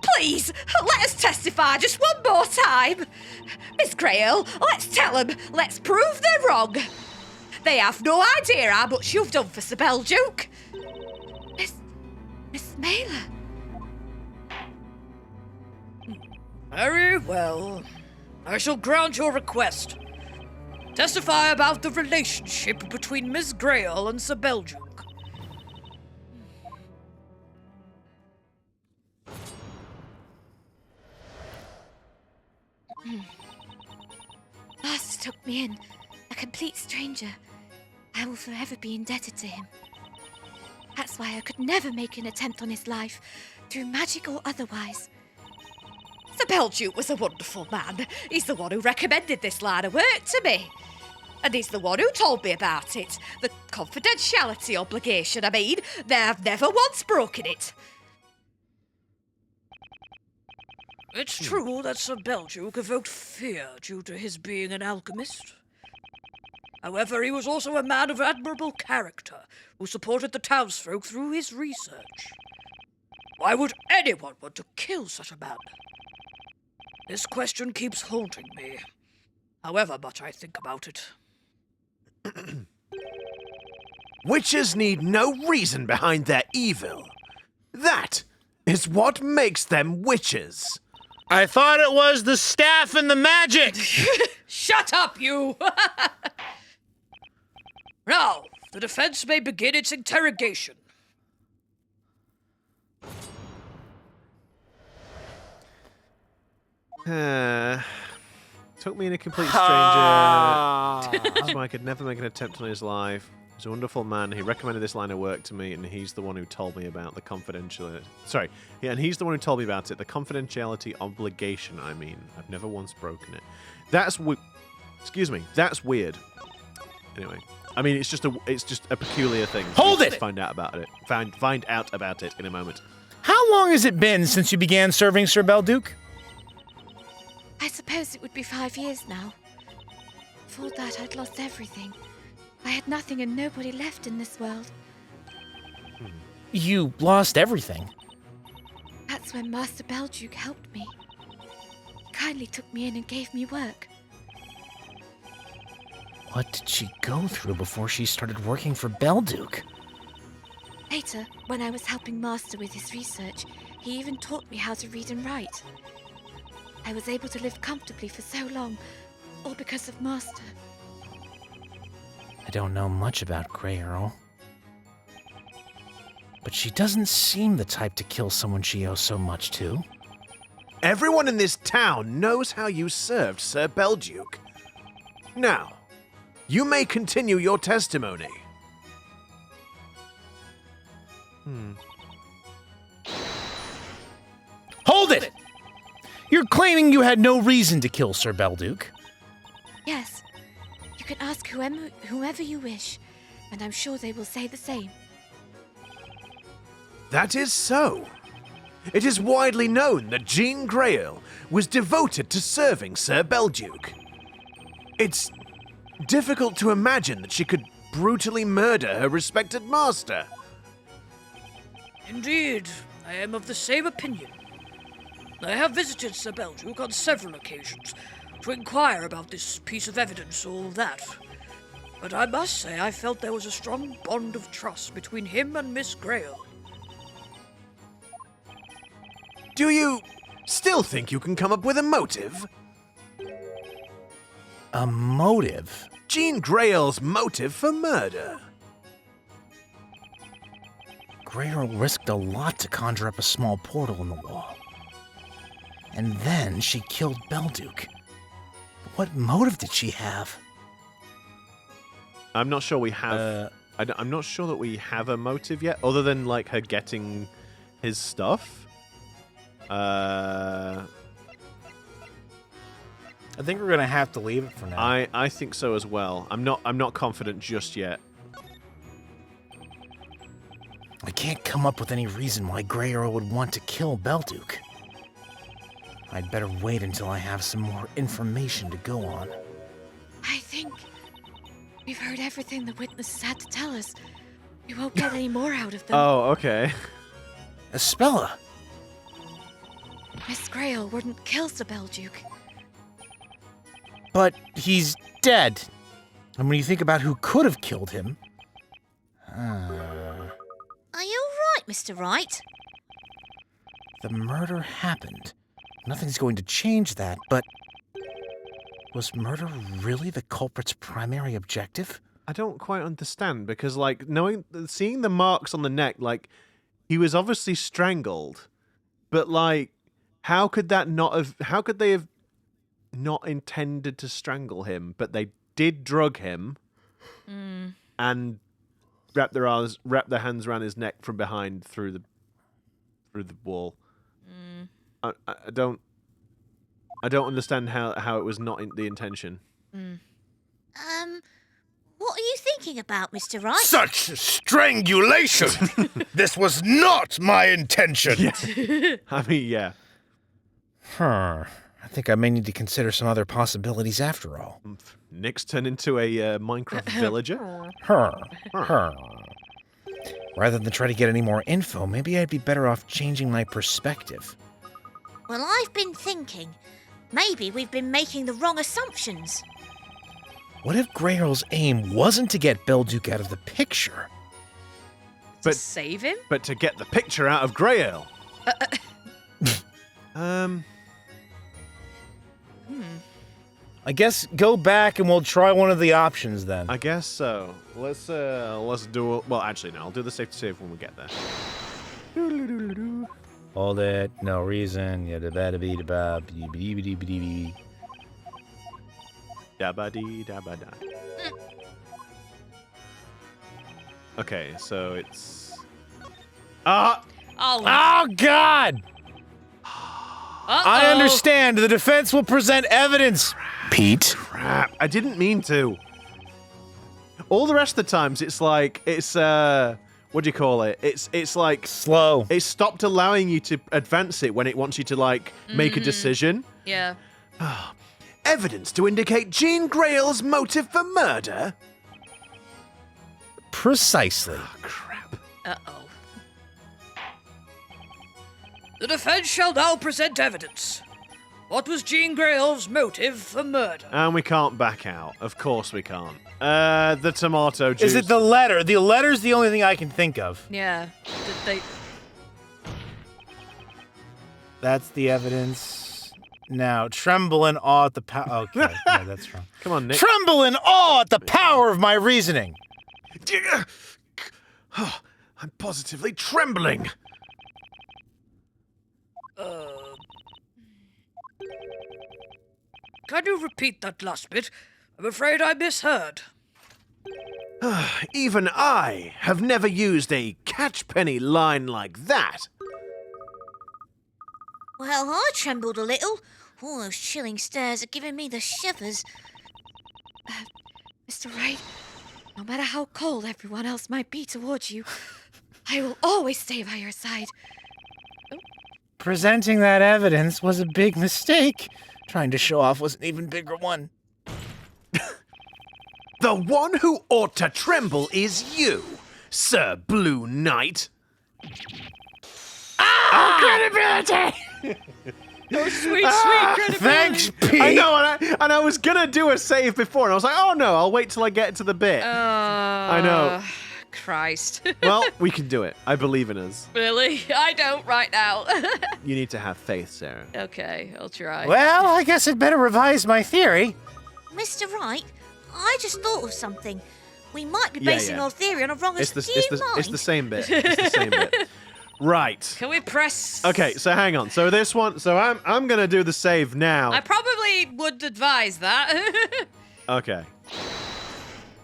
F: Please, let us testify just one more time. Miss Greyerl, let's tell them. Let's prove they're wrong. They have no idea how much you've done for Sir Belduke.
C: Miss Mailer.
D: Very well. I shall grant your request. Testify about the relationship between Miss Greyerl and Sir Belduke.
C: Master took me in, a complete stranger. I will forever be indebted to him. That's why I could never make an attempt on his life, through magic or otherwise.
F: Sir Belduke was a wonderful man. He's the one who recommended this line of work to me. And he's the one who told me about it. The confidentiality obligation, I mean. I've never once broken it.
D: It's true that Sir Belduke evoked fear due to his being an alchemist. However, he was also a man of admirable character who supported the townsfolk through his research. Why would anyone want to kill such a man? This question keeps haunting me, however much I think about it.
A: Witches need no reason behind their evil. That is what makes them witches.
H: I thought it was the staff and the magic.
D: Shut up, you! Now, the defense may begin its interrogation.
A: Took me in a complete stranger. So I could never make an attempt on his life. He's a wonderful man. He recommended this line of work to me, and he's the one who told me about the confidentiality. Sorry, yeah, and he's the one who told me about it. The confidentiality obligation. I mean, I've never once broken it. That's excuse me. That's weird. Anyway, I mean, it's just a peculiar thing.
H: Hold it!
A: Find out about it. Find out about it in a moment.
H: How long has it been since you began serving Sir Belduke?
C: I suppose it would be 5 years now. Before that, I'd lost everything. I had nothing and nobody left in this world.
H: You lost everything.
C: That's when Master Belduke helped me. He kindly took me in and gave me work.
I: What did she go through before she started working for Belduke?
C: Later, when I was helping Master with his research, he even taught me how to read and write. I was able to live comfortably for so long, all because of Master.
I: I don't know much about Greyerl. But she doesn't seem the type to kill someone she owes so much to.
A: Everyone in this town knows how you served Sir Belduke. Now, you may continue your testimony.
I: Hold it! You're claiming you had no reason to kill Sir Belduke.
C: Yes, you can ask whomever you wish, and I'm sure they will say the same.
A: That is so. It is widely known that Jean Greyerl was devoted to serving Sir Belduke. It's difficult to imagine that she could brutally murder her respected master.
D: Indeed, I am of the same opinion. I have visited Sir Belduke on several occasions to inquire about this piece of evidence or that. But I must say I felt there was a strong bond of trust between him and Miss Greyerl.
A: Do you still think you can come up with a motive?
I: A motive?
A: Jean Greyerl's motive for murder.
I: Greyerl risked a lot to conjure up a small portal in the wall. And then she killed Belduke. What motive did she have?
A: I'm not sure we have... I'm not sure that we have a motive yet, other than, like, her getting his stuff.
H: I think we're gonna have to leave it for now.
A: I think so as well. I'm not confident just yet.
I: I can't come up with any reason why Greyerl would want to kill Belduke. I'd better wait until I have some more information to go on.
C: I think we've heard everything the witnesses had to tell us. We won't get any more out of them.
A: Oh, okay.
I: Espella!
C: Miss Greyerl wouldn't kill Sir Belduke.
I: But he's dead. And when you think about who could have killed him...
E: Are you alright, Mr. Wright?
I: The murder happened. Nothing's going to change that, but... Was murder really the culprit's primary objective?
A: I don't quite understand, because, like, seeing the marks on the neck, like, he was obviously strangled, but, like, how could they have not intended to strangle him, but they did drug him and wrap their hands around his neck from behind through the wall. I don't understand how it was not the intention.
E: What are you thinking about, Mr. Wright?
H: Such strangulation! This was not my intention!
A: Yeah. I mean, yeah.
I: I think I may need to consider some other possibilities after all.
A: Nick's turned into a Minecraft villager.
I: Rather than try to get any more info, maybe I'd be better off changing my perspective.
E: Well, I've been thinking. Maybe we've been making the wrong assumptions.
I: What if Greyerl's aim wasn't to get Belduke out of the picture?
F: To save him?
A: But to get the picture out of Greyerl.
H: I guess go back and we'll try one of the options then.
A: I guess so. Let's do it. Well, actually, no. I'll do the safe to save when we get there.
H: Hold it. No reason.
A: Da-ba-dee-da-ba-da. Okay, so it's...
F: Oh,
H: Oh, God! I understand. The defense will present evidence.
I: Pete?
A: Crap. I didn't mean to. All the rest of the times, it's like... It's, what do you call it? It's like...
H: Slow.
A: It stopped allowing you to advance it when it wants you to, like, make a decision.
F: Yeah.
A: Evidence to indicate Jean Greyerl's motive for murder?
H: Precisely.
A: Oh, crap.
F: Uh-oh.
D: The defense shall now present evidence. what was Jean Greyerl's motive for murder?
A: And we can't back out. Of course we can't. The tomato juice.
I: Is it the letter? The letter's the only thing I can think of.
D: Yeah. Did they...
I: That's the evidence. Now, tremble in awe at the power. Okay, yeah, that's wrong.
A: Come on, Nick.
I: Tremble in awe at the power of my reasoning.
A: I'm positively trembling.
D: Can you repeat that last bit? I'm afraid I misheard.
A: Even I have never used a catchpenny line like that.
E: Well, I trembled a little. All those chilling stares are giving me the shivers.
C: Mr. Wright, no matter how cold everyone else might be towards you, I will always stay by your side.
I: Presenting that evidence was a big mistake. Trying to show off was an even bigger one.
A: The one who ought to tremble is you, Sir Blue Knight. Credibility!
D: Oh, sweet credibility.
I: Thanks, Pete.
A: I know, and I was gonna do a save before, and I was like, oh no, I'll wait till I get to the bit. I know.
F: Christ.
A: Well, we can do it. I believe in us.
F: Really? I don't right now.
A: You need to have faith, Sarah.
F: Okay, I'll try.
I: Well, I guess I'd better revise my theory.
E: Mr. Wright, I just thought of something. We might be
A: Yeah,
E: basing
A: yeah.
E: our theory on a wrong
A: It's the
E: mind.
A: same bit. It's the same bit. Right.
F: Can we press?
A: Okay, so hang on. So this one, so I'm gonna do the save now.
F: I probably would advise that.
A: Okay.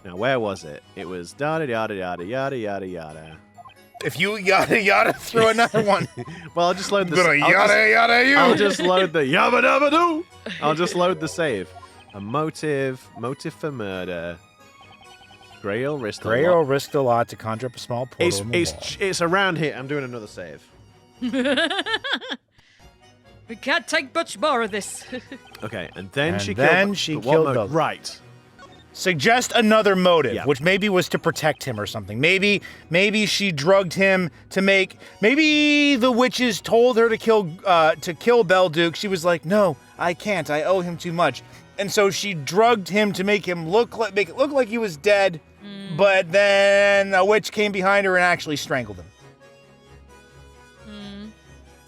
A: Now where was it? It was yada yada yada yada yada yada.
I: If you yada through another one.
A: Well, I'll just load the.
H: Gonna yada you.
A: I'll just load the yabba dabba doo. I'll just load the save. A motive for murder. Greyerl risked a lot.
I: Greyerl risked a lot to conjure up a small portal in the wall.
A: It's around here. I'm doing another save.
D: We can't take much more of this.
A: Okay, and then
I: And
A: she
I: then
A: killed.
I: she
A: but what
I: killed
A: motive?
I: Butler.
A: Right.
I: Suggest another motive,
A: Yeah.
I: which maybe was to protect him or something. Maybe she drugged him to make. Maybe the witches told her to kill Belduke. She was like, "No, I can't. I owe him too much." And so she drugged him to make it look like he was dead. But then a witch came behind her and actually strangled him.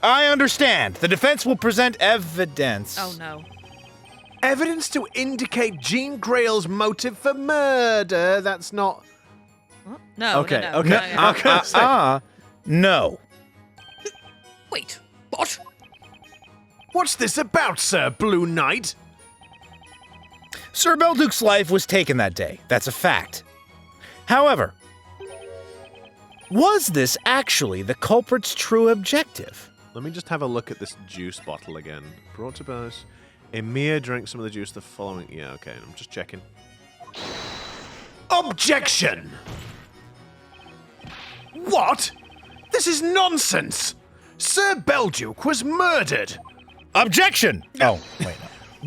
I: I understand. The defense will present evidence.
F: Oh no.
A: Evidence to indicate Jean Greyerl's motive for murder. That's not.
F: No.
A: Okay.
F: No.
A: Okay.
F: No,
A: I'm gonna say-
I: No.
D: Wait, what?
A: What's this about, Sir Blue Knight?
I: Sir Belduke's life was taken that day. That's a fact. However, was this actually the culprit's true objective?
A: Let me just have a look at this juice bottle again. Brought to us. Emir drank some of the juice the following. Yeah, okay. I'm just checking. Objection! What? This is nonsense! Sir Belduke was murdered!
I: Objection! Oh, wait.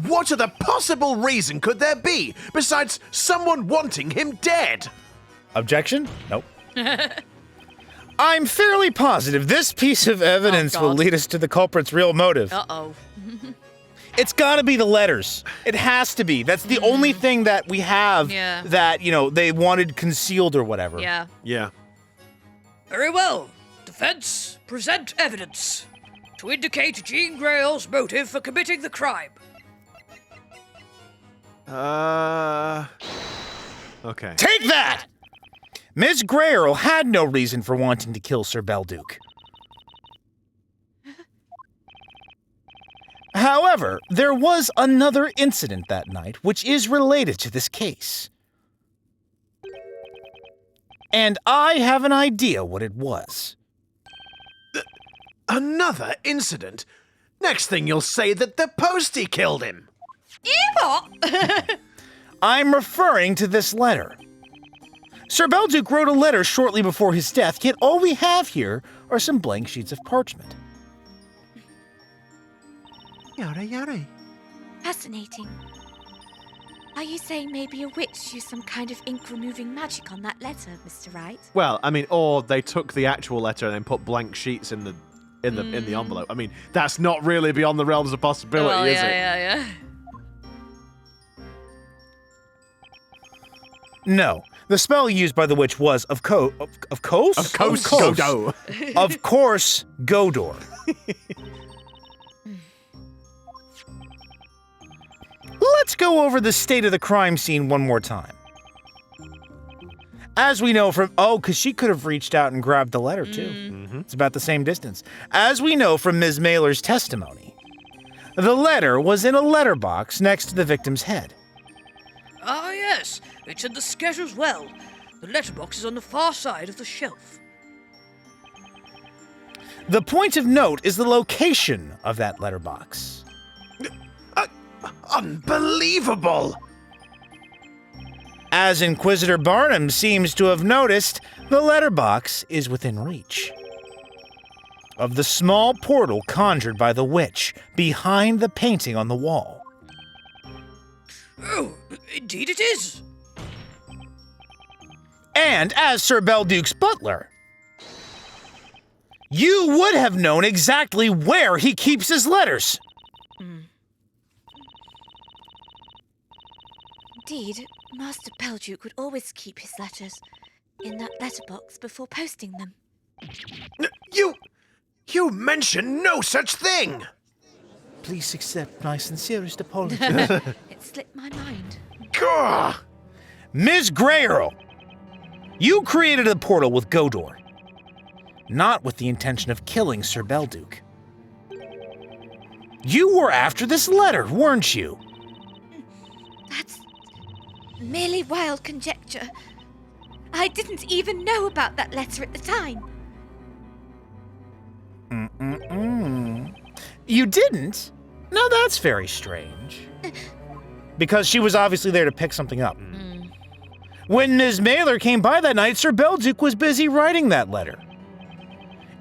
A: What other possible reason could there be besides someone wanting him dead?
I: Objection? Nope. I'm fairly positive this piece of evidence will
F: God.
I: lead us to the culprit's real motive.
F: Uh-oh.
I: It's gotta be the letters. It has to be. That's the only thing that we have
F: Yeah.
I: that, they wanted concealed or whatever.
F: Yeah.
A: Yeah.
D: Very well. Defense, present evidence to indicate Jean Greyerl's motive for committing the crime.
A: Okay.
I: Take that! Ms. Greyerl had no reason for wanting to kill Sir Belduke. However, there was another incident that night which is related to this case. And I have an idea what it was.
A: Another incident? Next thing you'll say that the postie killed him.
I: I'm referring to this letter. Sir Belduke wrote a letter shortly before his death, yet all we have here are some blank sheets of parchment.
A: Yada yada.
C: Fascinating. Are you saying maybe a witch used some kind of ink-removing magic on that letter, Mr. Wright?
A: Well, I mean, or they took the actual letter and then put blank sheets in in the envelope. I mean, that's not really beyond the realms of possibility,
F: Well,
A: is it?
F: yeah.
I: No. The spell used by the witch was of course, Godor. Of course, Godor. Let's go over the state of the crime scene one more time. As we know from... Oh, because she could have reached out and grabbed the letter, too.
A: Mm-hmm.
I: It's about the same distance. As we know from Ms. Mailer's testimony, the letter was in a letterbox next to the victim's head.
D: Ah, yes. It's in the sketch as well. The letterbox is on the far side of the shelf.
I: The point of note is the location of that letterbox.
B: Unbelievable!
I: As Inquisitor Barnum seems to have noticed, the letterbox is within reach of the small portal conjured by the witch behind the painting on the wall.
D: Oh, indeed it is.
I: And as Sir Belduke's butler, you would have known exactly where he keeps his letters.
C: Indeed, Master Belduke would always keep his letters in that letterbox before posting them.
B: You mentioned no such thing!
I: Please accept my sincerest apology.
C: It slipped my mind.
B: Gah!
I: Ms. Greyerl, you created a portal with Godor, not with the intention of killing Sir Belduke. You were after this letter, weren't you?
C: That's merely wild conjecture. I didn't even know about that letter at the time.
I: You didn't? Now that's very strange. Because she was obviously there to pick something up. When Ms. Mailer came by that night, Sir Belduke was busy writing that letter.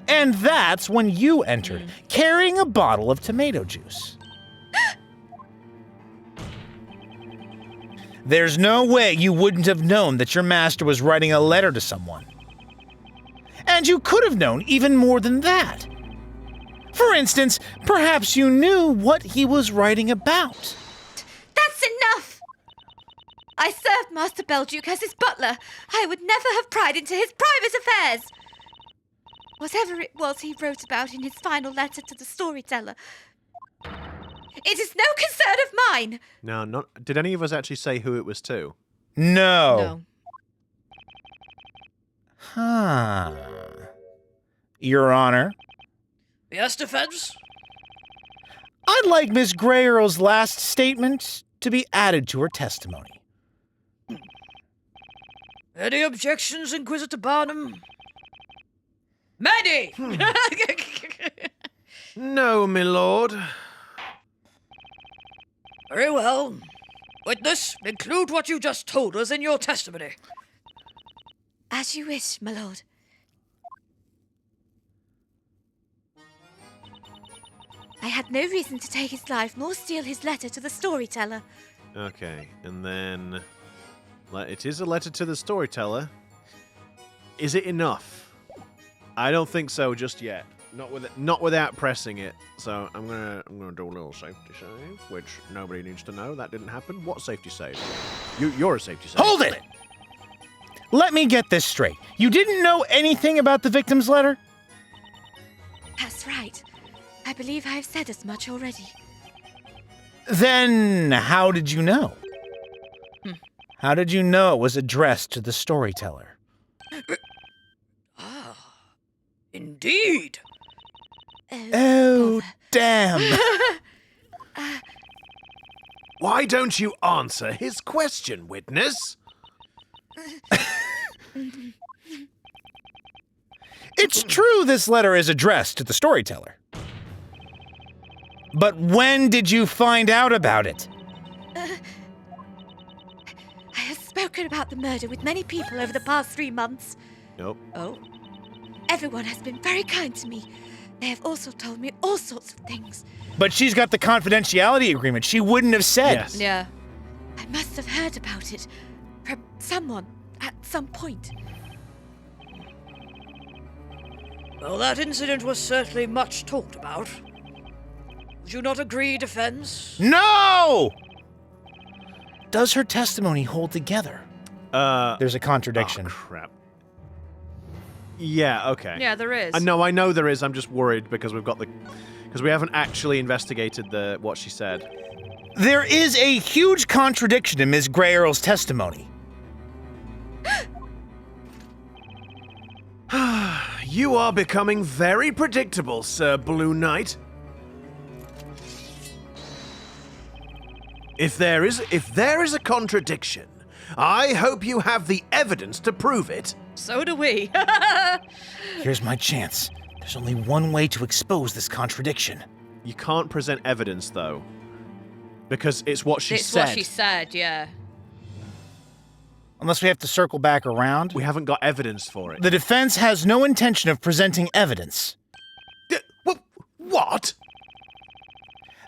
I: And that's when you entered, carrying a bottle of tomato juice. There's no way you wouldn't have known that your master was writing a letter to someone. And you could have known even more than that. For instance, perhaps you knew what he was writing about.
C: That's enough! I served Master Belduke as his butler. I would never have pried into his private affairs. Whatever it was he wrote about in his final letter to the storyteller, it is no concern of mine.
A: No, not. Did any of us actually say who it was to?
I: No. Huh. Your Honor,
D: Yes, defense?
I: I'd like Miss Greyerl's last statement to be added to her testimony.
D: Any objections, Inquisitor Barnum? Many!
A: No, my lord.
D: Very well. Witness, include what you just told us in your testimony.
C: As you wish, my lord. I had no reason to take his life nor steal his letter to the storyteller.
A: Okay, and then... It is a letter to the storyteller. Is it enough? I don't think so just yet. Not without pressing it. So I'm gonna do a little safety save, which nobody needs to know. That didn't happen. What safety save? You're a safety save.
I: Hold it! Let me get this straight. You didn't know anything about the victim's letter?
C: That's right. I believe I have said as much already.
I: Then how did you know? How did you know it was addressed to the storyteller?
D: Indeed.
I: Oh,
C: bother.
I: damn.
A: Why don't you answer his question, witness?
I: It's true this letter is addressed to the storyteller. But when did you find out about it?
C: I have spoken about the murder with many people over the past 3 months.
A: Nope.
C: Oh. Everyone has been very kind to me. They have also told me all sorts of things.
I: But she's got the confidentiality agreement. She wouldn't have said.
A: Yes.
F: Yeah.
C: I must have heard about it from someone at some point.
D: Well, that incident was certainly much talked about. Would you not agree, defense?
I: No! Does her testimony hold together? There's a contradiction.
A: Oh, crap. Yeah, okay.
F: Yeah, there is.
A: I know there is. I'm just worried because because we haven't actually investigated what she said.
I: There is a huge contradiction in Ms. Greyerl's testimony.
A: You are becoming very predictable, Sir Blue Knight. If there is a contradiction, I hope you have the evidence to prove it.
F: So do we.
I: Here's my chance. There's only one way to expose this contradiction.
A: You can't present evidence, though, because it's what she said.
F: It's what she said, yeah.
I: Unless we have to circle back around.
A: We haven't got evidence for it.
I: The defense has no intention of presenting evidence.
A: What?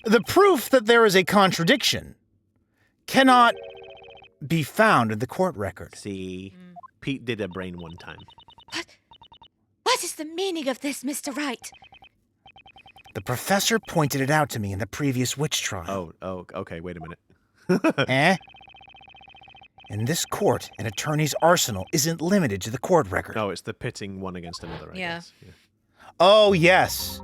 I: The proof that there is a contradiction cannot be found in the court record.
A: See, Pete did a brain one time.
C: What is the meaning of this, Mr. Wright?
I: The professor pointed it out to me in the previous witch trial.
A: Oh, okay, wait a minute.
I: Eh? In this court, an attorney's arsenal isn't limited to the court record.
A: No, it's the pitting one against another, I guess. Yeah.
I: Oh, yes.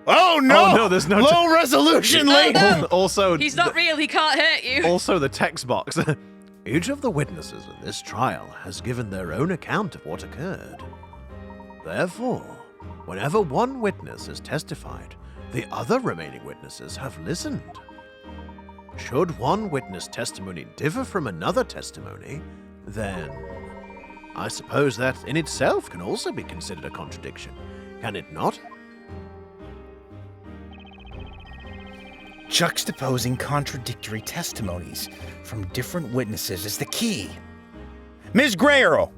I: Oh, no!
A: Oh, no, there's no...
I: Low resolution, Layton!
A: Also...
F: He's not real, he can't hurt you.
A: Also, the text box.
G: Each of the witnesses in this trial has given their own account of what occurred. Therefore, whenever one witness has testified, the other remaining witnesses have listened. Should one witness testimony differ from another testimony, then I suppose that in itself can also be considered a contradiction, can it not?
I: Juxtaposing contradictory testimonies from different witnesses is the key. Ms. Greyerl!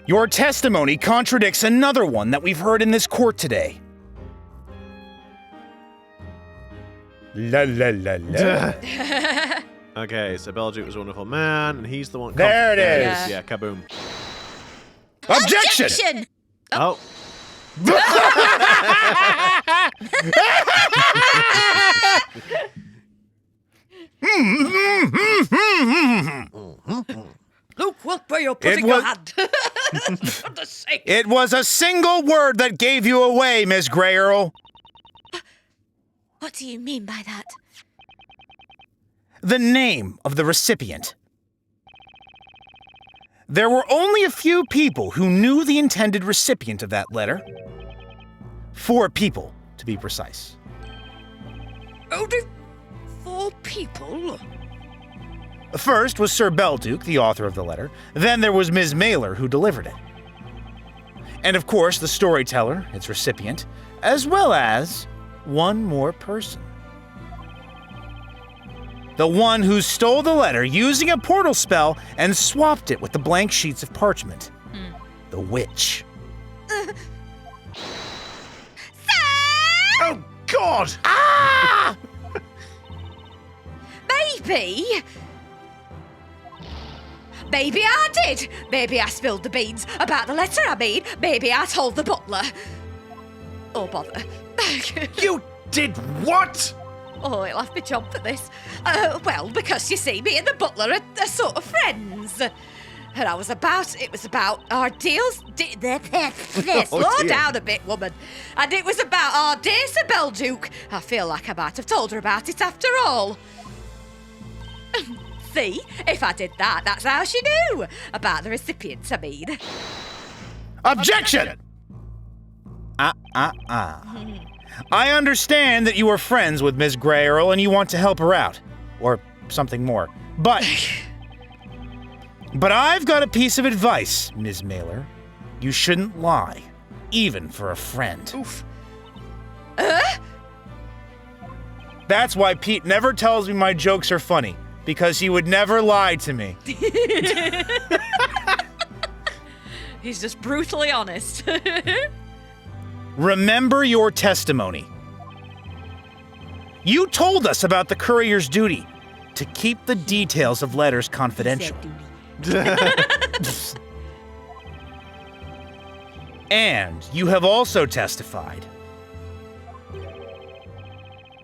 I: Your testimony contradicts another one that we've heard in this court today. La la la la.
A: Okay, so Belgium was a wonderful man, and he's the one...
I: There it is.
A: Yeah, kaboom.
I: Objection!
A: Oh.
D: Luke, look where you're putting your hand. For the sake.
I: It was a single word that gave you away, Miss Greyerl.
C: What do you mean by that?
I: The name of the recipient. There were only a few people who knew the intended recipient of that letter. 4 people, to be precise.
D: Only 4 people?
I: First was Sir Belduke, the author of the letter. Then there was Ms. Mailer, who delivered it. And of course, the storyteller, its recipient, as well as one more person. The one who stole the letter using a portal spell and swapped it with the blank sheets of parchment. The witch.
A: Oh, God!
F: Ah! Maybe I did. Maybe I spilled the beans about the letter, Maybe I told the butler. Oh, bother.
A: You did what?
F: Oh, he'll have me jump for this. Well, because you see, me and the butler are sort of friends. And it was about our deals. Slow down a bit, woman. And it was about our dear Sir Belduke. I feel like I might have told her about it after all. See, if I did that, that's how she knew. About the recipients,
I: Objection! I understand that you are friends with Miss Greyerl and you want to help her out. Or something more. But I've got a piece of advice, Ms. Mailer. You shouldn't lie, even for a friend.
F: Oof.
I: That's why Pete never tells me my jokes are funny, because he would never lie to me.
F: He's just brutally honest.
I: Remember your testimony. You told us about the courier's duty to keep the details of letters confidential. And you have also testified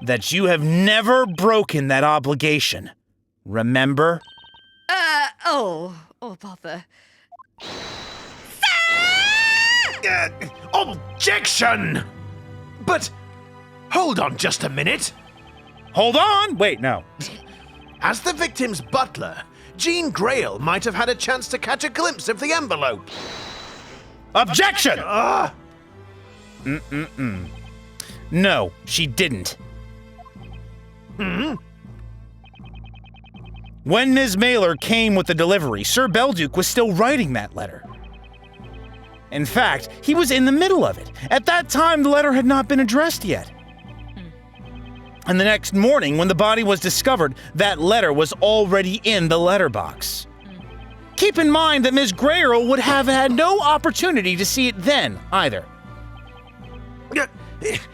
I: that you have never broken that obligation. Remember?
F: Oh, bother.
G: Objection! But hold on just a minute.
I: Hold on! Wait, no.
G: As the victim's butler, Jean Greyerl might have had a chance to catch a glimpse of the envelope.
I: Objection!
G: Ah!
I: No, she didn't. When Ms. Mailer came with the delivery, Sir Belduke was still writing that letter. In fact, he was in the middle of it. At that time, the letter had not been addressed yet. And the next morning, when the body was discovered, that letter was already in the letterbox. Keep in mind that Ms. Greyerl would have had no opportunity to see it then, either.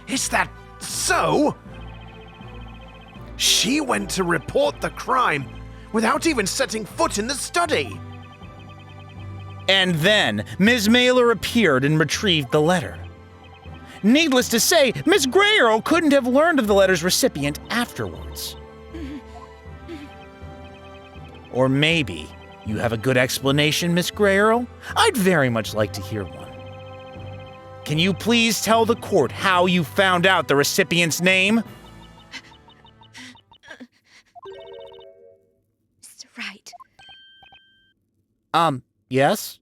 G: Is that so? She went to report the crime without even setting foot in the study.
I: And then, Ms. Mailer appeared and retrieved the letter. Needless to say, Miss Greyerl couldn't have learned of the letter's recipient afterwards. Or maybe you have a good explanation, Miss Greyerl? I'd very much like to hear one. Can you please tell the court how you found out the recipient's name?
C: Mr. Wright,
I: Yes?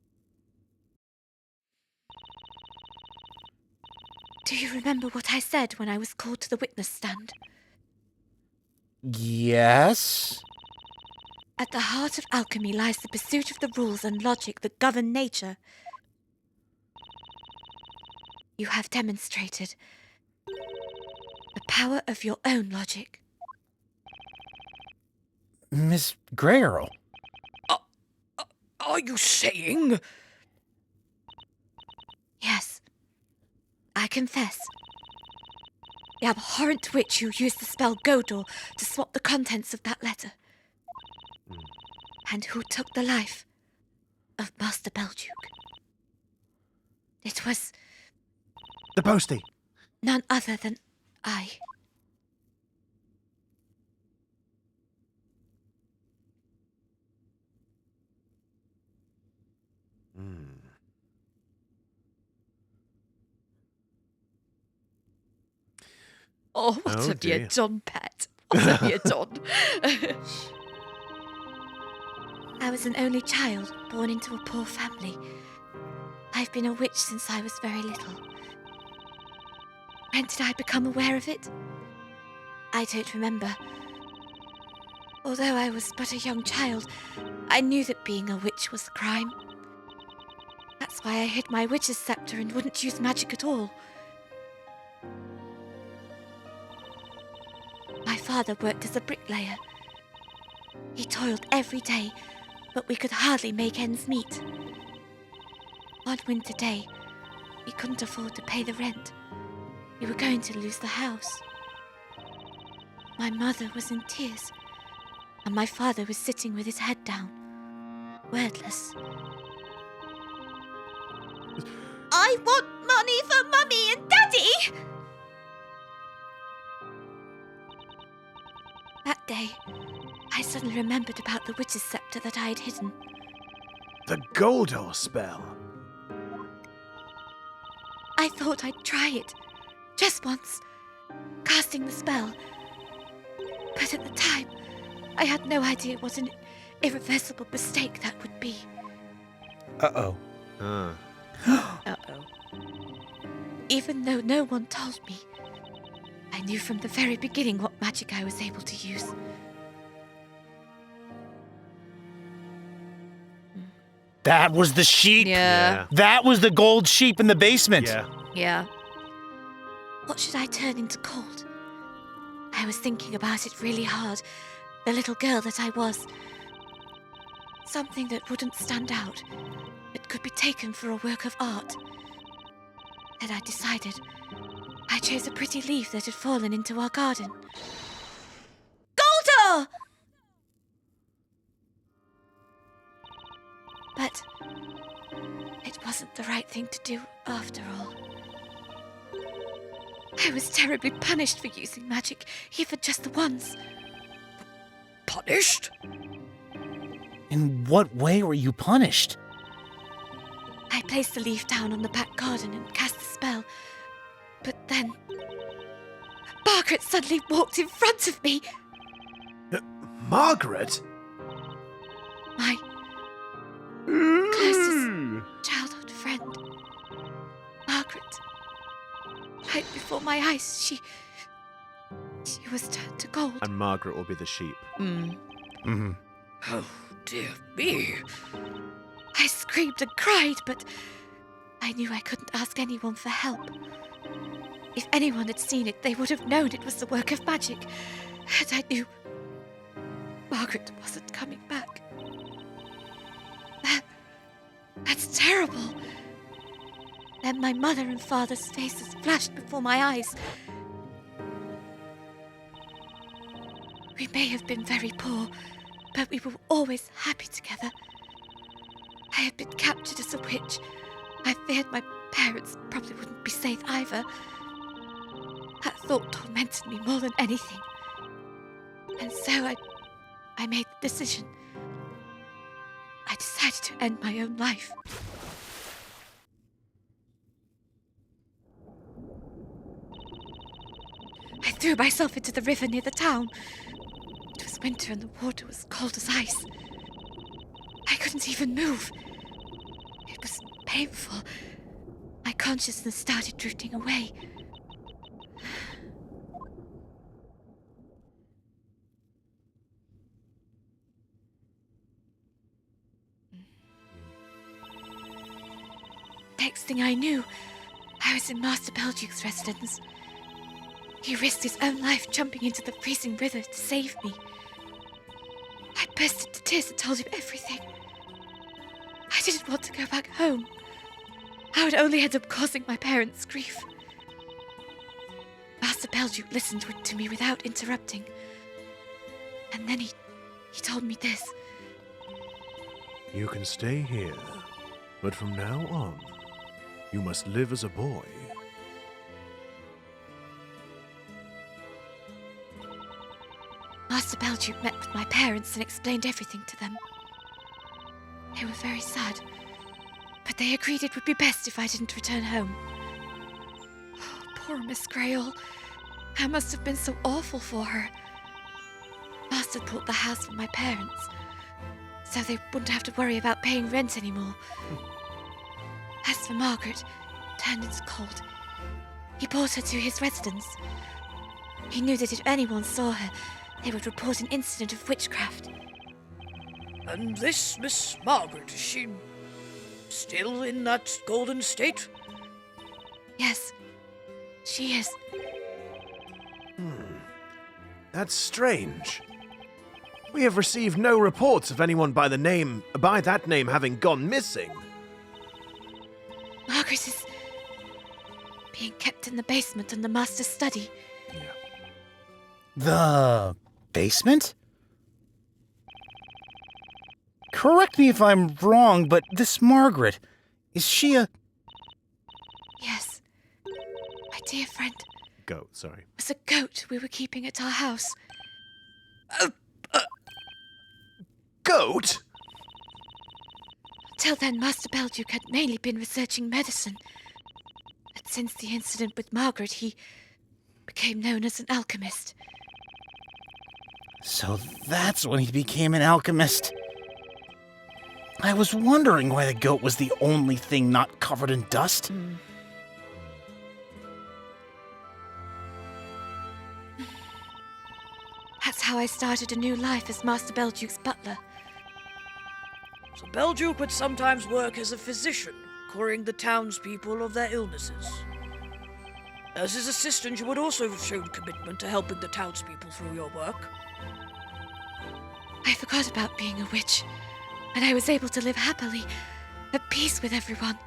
C: do you remember what I said when I was called to the witness stand?
I: Yes?
C: At the heart of alchemy lies the pursuit of the rules and logic that govern nature. You have demonstrated the power of your own logic.
I: Miss Greyerl?
D: Are you saying?
C: Yes, I confess. The abhorrent witch who used the spell Godor to swap the contents of that letter. And who took the life of Master Belduke. It was
G: The postie.
C: none other than I.
F: Oh, what
G: Oh,
F: have you
G: dear.
F: done, pet? What have you done?
C: I was an only child born into a poor family. I've been a witch since I was very little. When did I become aware of it? I don't remember. Although I was but a young child, I knew that being a witch was a crime. That's why I hid my witch's scepter and wouldn't use magic at all. My father worked as a bricklayer. He toiled every day, but we could hardly make ends meet. One winter day, we couldn't afford to pay the rent. We were going to lose the house. My mother was in tears, and my father was sitting with his head down, wordless.
E: I want money for Mummy and Daddy!
C: That day, I suddenly remembered about the witch's scepter that I had hidden.
G: The Goldor spell.
C: I thought I'd try it, just once, casting the spell. But at the time, I had no idea what an irreversible mistake that would be.
I: Uh-oh.
F: Uh-oh.
C: Even though no one told me, I knew from the very beginning what magic I was able to use.
I: That was the sheep?
F: Yeah.
I: That was the gold sheep in the basement?
G: Yeah.
F: Yeah.
C: What should I turn into cold? I was thinking about it really hard, the little girl that I was. Something that wouldn't stand out, that could be taken for a work of art. Then I decided. I chose a pretty leaf that had fallen into our garden.
E: Goldor!
C: But it wasn't wasn't the right thing to do after all. I was terribly punished for using magic, even just the once.
D: Punished?
I: In what way were you punished?
C: I placed the leaf down on the back garden and cast the spell. But then, Margaret suddenly walked in front of me.
G: Margaret?
C: My closest childhood friend, Margaret. Right before my eyes, she was turned to gold.
A: And Margaret will be the sheep.
I: Mm-hmm.
D: Oh, dear me.
C: I screamed and cried, but I knew I couldn't ask anyone for help. If anyone had seen it, they would have known it was the work of magic. And I knew Margaret wasn't coming back. That's terrible. Then my mother and father's faces flashed before my eyes. We may have been very poor, but we were always happy together. I had been captured as a witch. I feared my parents probably wouldn't be safe either. That thought tormented me more than anything. And so I made the decision. I decided to end my own life. I threw myself into the river near the town. It was winter and the water was cold as ice. I couldn't even move. It was painful. My consciousness started drifting away. Next thing I knew, I was in Master Belduke's residence. He risked his own life jumping into the freezing river to save me. I burst into tears and told him everything. I didn't want to go back home. I would only end up causing my parents grief. Master Belduke listened to me without interrupting. And then he told me this.
G: You can stay here, but from now on, you must live as a boy.
C: Master Belduke met with my parents and explained everything to them. They were very sad, but they agreed it would be best if I didn't return home. Oh, poor Miss Greyerl. I must have been so awful for her. Master bought the house for my parents, so they wouldn't have to worry about paying rent anymore. As for Margaret, turned into cold, he brought her to his residence. He knew that if anyone saw her, they would report an incident of witchcraft.
D: And this Miss Margaret, is she still in that golden state?
C: Yes, she is.
G: That's strange. We have received no reports of anyone by that name having gone missing.
C: Margaret is being kept in the basement in the master's study.
I: The basement? Correct me if I'm wrong, but this Margaret, is she a...
C: Yes. My dear friend
A: Goat, sorry.
C: was a goat we were keeping at our house.
G: Goat?
C: Till then, Master Belduke had mainly been researching medicine. But since the incident with Margaret, he became known as an alchemist.
I: So that's when he became an alchemist. I was wondering why the goat was the only thing not covered in dust.
C: That's how I started a new life as Master Belduke's butler.
D: So Belduke would sometimes work as a physician, curing the townspeople of their illnesses. As his assistant, you would also have shown commitment to helping the townspeople through your work.
C: I forgot about being a witch, and I was able to live happily, at peace with everyone.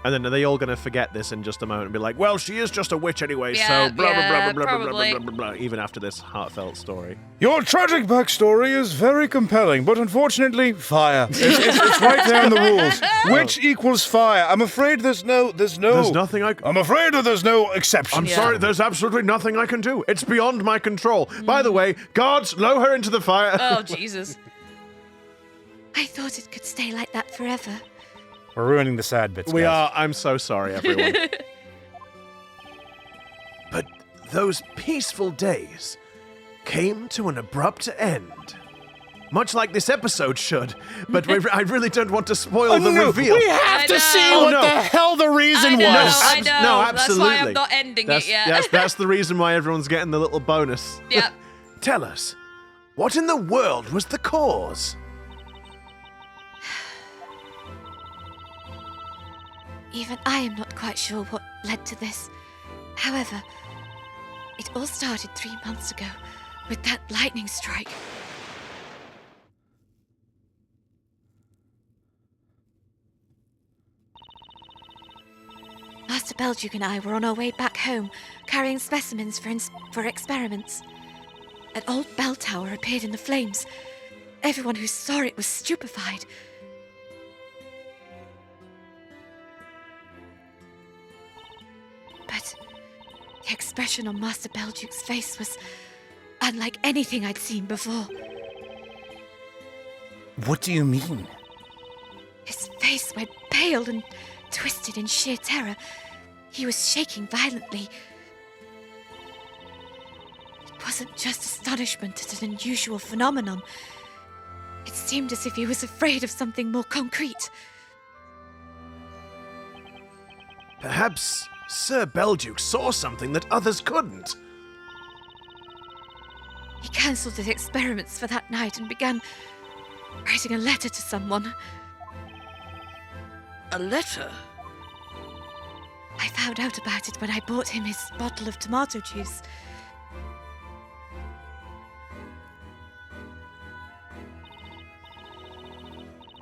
A: And then are they all going to forget this in just a moment and be like, well, she is just a witch anyway,
F: Yeah,
A: so blah, blah,
F: yeah,
A: blah, blah, blah, blah, blah,
F: probably.
A: blah, blah, blah, even after this heartfelt story.
H: Your tragic backstory is very compelling, but unfortunately, fire. It's right there in the rules. Which equals fire. I'm afraid there's no...
A: There's nothing I...
H: I'm afraid that there's no exception.
A: I'm sorry, there's absolutely nothing I can do. It's beyond my control. By the way, guards, lower her into the fire.
F: Oh, Jesus.
C: I thought it could stay like that forever.
I: We're ruining the sad bits,
A: We
I: guys.
A: are. I'm so sorry, everyone.
G: But those peaceful days came to an abrupt end.
A: Much like this episode should. But I really don't want to spoil the
I: no,
A: reveal.
I: We have
F: I
I: to
F: know.
I: see
F: Oh,
I: what
A: no.
I: the hell the reason
F: I know,
I: was.
F: I know.
A: No,
F: That's
A: absolutely.
F: why I'm not ending it yet.
A: That's the reason why everyone's getting the little bonus.
F: Yep.
G: Tell us, what in the world was the cause?
C: Even I am not quite sure what led to this. However, it all started 3 months ago with that lightning strike. Master Belduke and I were on our way back home, carrying specimens for experiments. An old bell tower appeared in the flames. Everyone who saw it was stupefied. But the expression on Master Belduke's face was unlike anything I'd seen before.
I: What do you mean?
C: His face went pale and twisted in sheer terror. He was shaking violently. It wasn't just astonishment at an unusual phenomenon. It seemed as if he was afraid of something more concrete.
G: Perhaps Sir Belduke saw something that others couldn't.
C: He cancelled his experiments for that night and began writing a letter to someone.
D: A letter?
C: I found out about it when I bought him his bottle of tomato juice.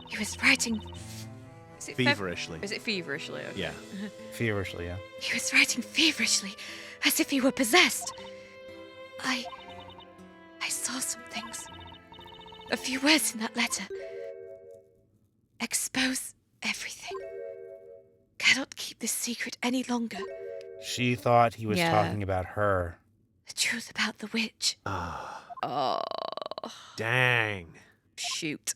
C: He was writing...
F: Is it
A: Feverishly.
F: Is it feverishly? Okay.
A: Yeah.
I: Feverishly, yeah.
C: He was writing feverishly, as if he were possessed. I saw some things. A few words in that letter. Expose everything. Cannot keep this secret any longer.
I: She thought he was
F: Yeah.
I: talking about her.
C: The truth about the witch.
F: Oh,
A: Dang.
F: shoot.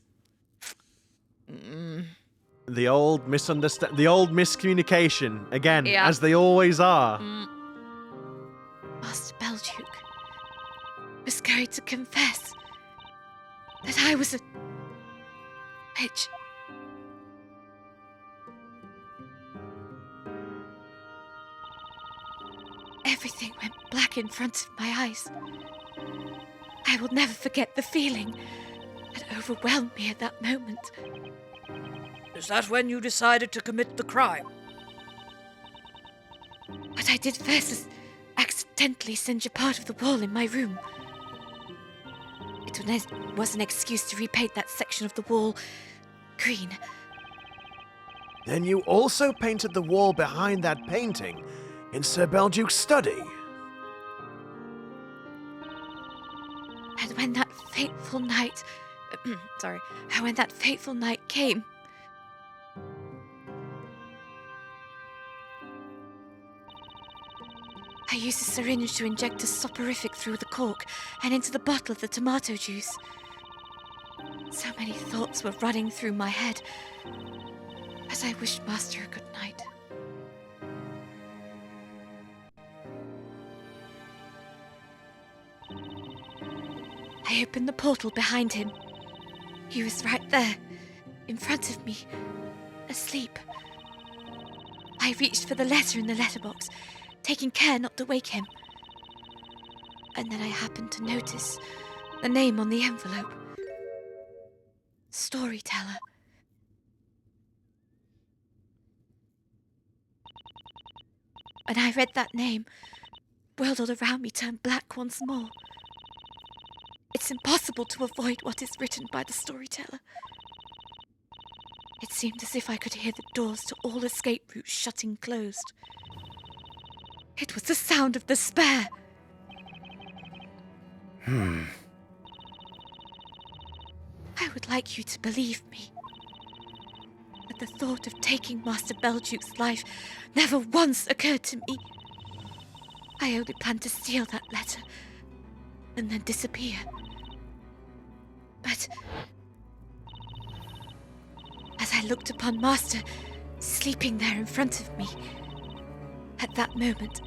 A: The old miscommunication again,
F: Yeah.
A: as they always are.
C: Master Belduke was going to confess that I was a witch. Everything went black in front of my eyes. I will never forget the feeling that overwhelmed me at that moment.
D: Is that when you decided to commit the crime?
C: What I did first was accidentally singe a part of the wall in my room. It was an excuse to repaint that section of the wall green.
G: Then you also painted the wall behind that painting in Sir Belduke's study.
C: And when that fateful night... and when that fateful night came... I used a syringe to inject a soporific through the cork and into the bottle of the tomato juice. So many thoughts were running through my head as I wished Master a good night. I opened the portal behind him. He was right there, in front of me, asleep. I reached for the letter in the letterbox, taking care not to wake him. And then I happened to notice the name on the envelope. Storyteller. When I read that name, the world all around me turned black once more. It's impossible to avoid what is written by the storyteller. It seemed as if I could hear the doors to all escape routes shutting closed. It was the sound of despair. I would like you to believe me. But the thought of taking Master Belduke's life never once occurred to me. I only planned to steal that letter and then disappear. But as I looked upon Master sleeping there in front of me, at that moment,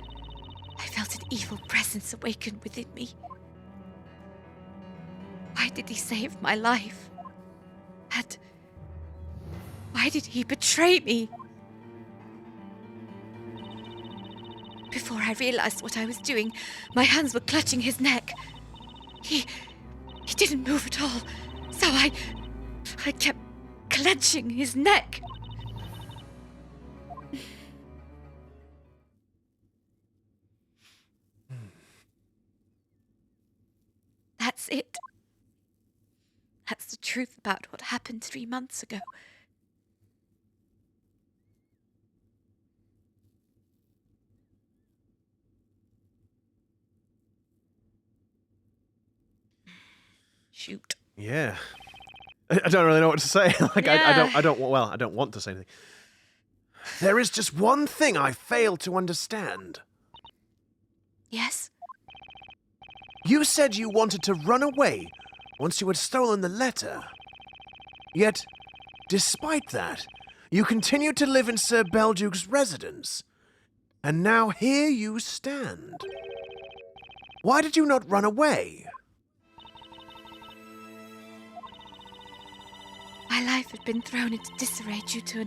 C: I felt an evil presence awaken within me. Why did he save my life? And why did he betray me? Before I realized what I was doing, my hands were clutching his neck. He didn't move at all, so I kept clenching his neck. That's it. That's the truth about what happened 3 months ago. Shoot.
A: Yeah. I don't really know what to say. I don't want to say anything. There is just one thing I fail to understand.
C: Yes?
A: You said you wanted to run away once you had stolen the letter. Yet, despite that, you continued to live in Sir Belduke's residence. And now here you stand. Why did you not run away?
C: My life had been thrown into disarray due to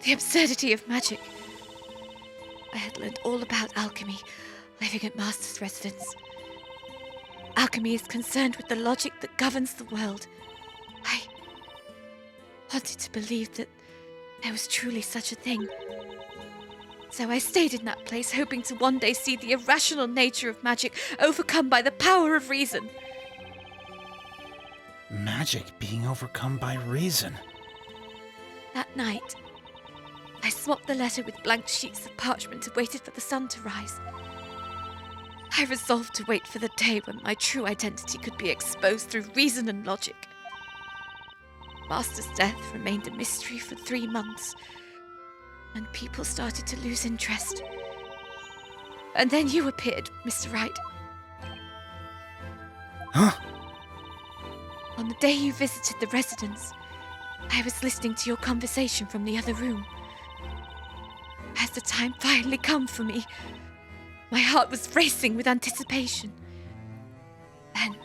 C: the absurdity of magic. I had learned all about alchemy, living at Master's residence. Alchemy is concerned with the logic that governs the world. I wanted to believe that there was truly such a thing. So I stayed in that place, hoping to one day see the irrational nature of magic overcome by the power of reason.
I: Magic being overcome by reason.
C: That night, I swapped the letter with blank sheets of parchment and waited for the sun to rise. I resolved to wait for the day when my true identity could be exposed through reason and logic. Master's death remained a mystery for 3 months, and people started to lose interest. And then you appeared, Mr. Wright.
I: Huh?
C: On the day you visited the residence, I was listening to your conversation from the other room. Has the time finally come for me? My heart was racing with anticipation. Then,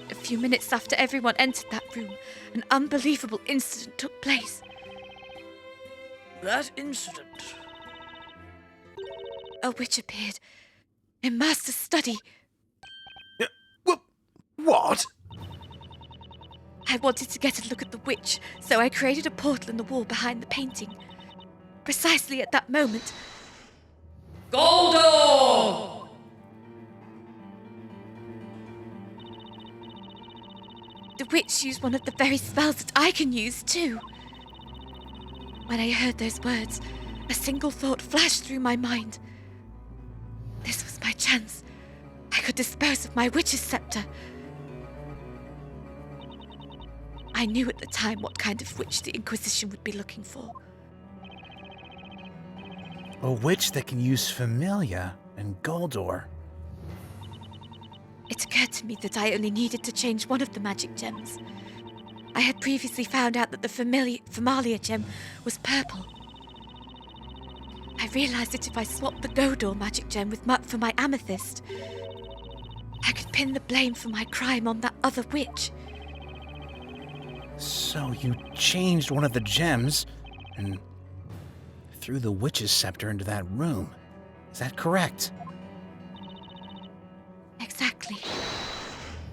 C: a few minutes after everyone entered that room, an unbelievable incident took place.
D: That incident?
C: A witch appeared in Master's study.
A: What?
C: I wanted to get a look at the witch, so I created a portal in the wall behind the painting. Precisely at that moment,
D: Goldo!
C: the witch used one of the very spells that I can use too. When I heard those words, a single thought flashed through my mind. This was my chance. I could dispose of my witch's scepter. I knew at the time what kind of witch the Inquisition would be looking for.
I: A witch that can use Familia and Goldor.
C: It occurred to me that I only needed to change one of the magic gems. I had previously found out that the Familia gem was purple. I realized that if I swapped the Godor magic gem for my amethyst, I could pin the blame for my crime on that other witch.
I: So you changed one of the gems and threw the witch's scepter into that room. Is that correct?
C: Exactly.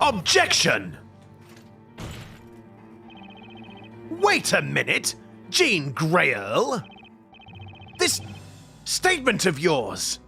A: Objection! Wait a minute, Jean Greyerl. This statement of yours.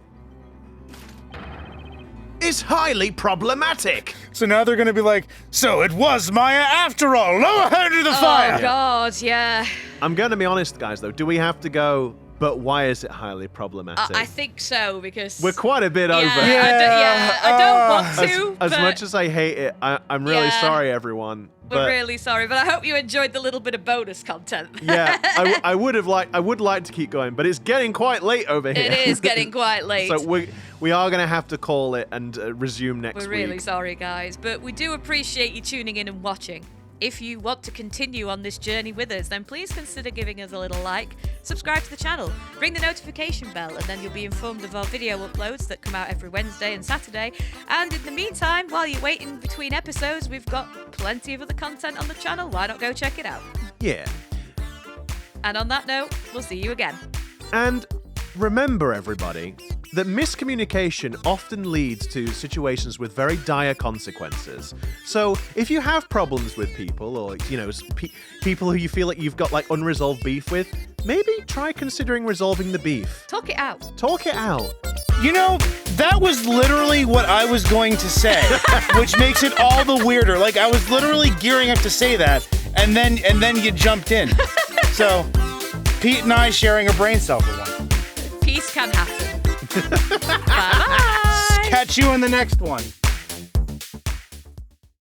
A: is highly problematic.
I: So now they're gonna be like, so it was Maya after all. Lower her to the fire.
F: Oh, God, yeah.
A: I'm going to be honest, guys, though. Do we have to go, but why is it highly problematic?
F: I think so, because...
A: We're quite a bit over.
F: I don't want to,
A: As
F: but
A: much as I hate it, I'm really
F: Yeah.
A: sorry, everyone.
F: we're
A: But
F: really sorry. But I hope you enjoyed the little bit of bonus content.
A: yeah, I would like to keep going, but it's getting quite late over here.
F: It is getting quite late.
A: So we are going to have to call it and resume next
F: We're
A: week.
F: really sorry, guys, but we do appreciate you tuning in and watching. If you want to continue on this journey with us, then please consider giving us a little like, subscribe to the channel, ring the notification bell, and then you'll be informed of our video uploads that come out every Wednesday and Saturday. And in the meantime, while you're waiting between episodes, we've got plenty of other content on the channel. Why not go check it out?
A: Yeah.
F: And on that note, we'll see you again.
A: And remember, everybody, that miscommunication often leads to situations with very dire consequences. So if you have problems with people, or people who you feel like you've got like unresolved beef with, maybe try considering resolving the beef.
F: Talk it out.
A: Talk it out.
I: You know, that was literally what I was going to say, which makes it all the weirder. Like I was literally gearing up to say that, and then you jumped in. So, Pete and I sharing a brain cell for one.
F: Peace can happen. Bye-bye.
I: Catch you in the next one.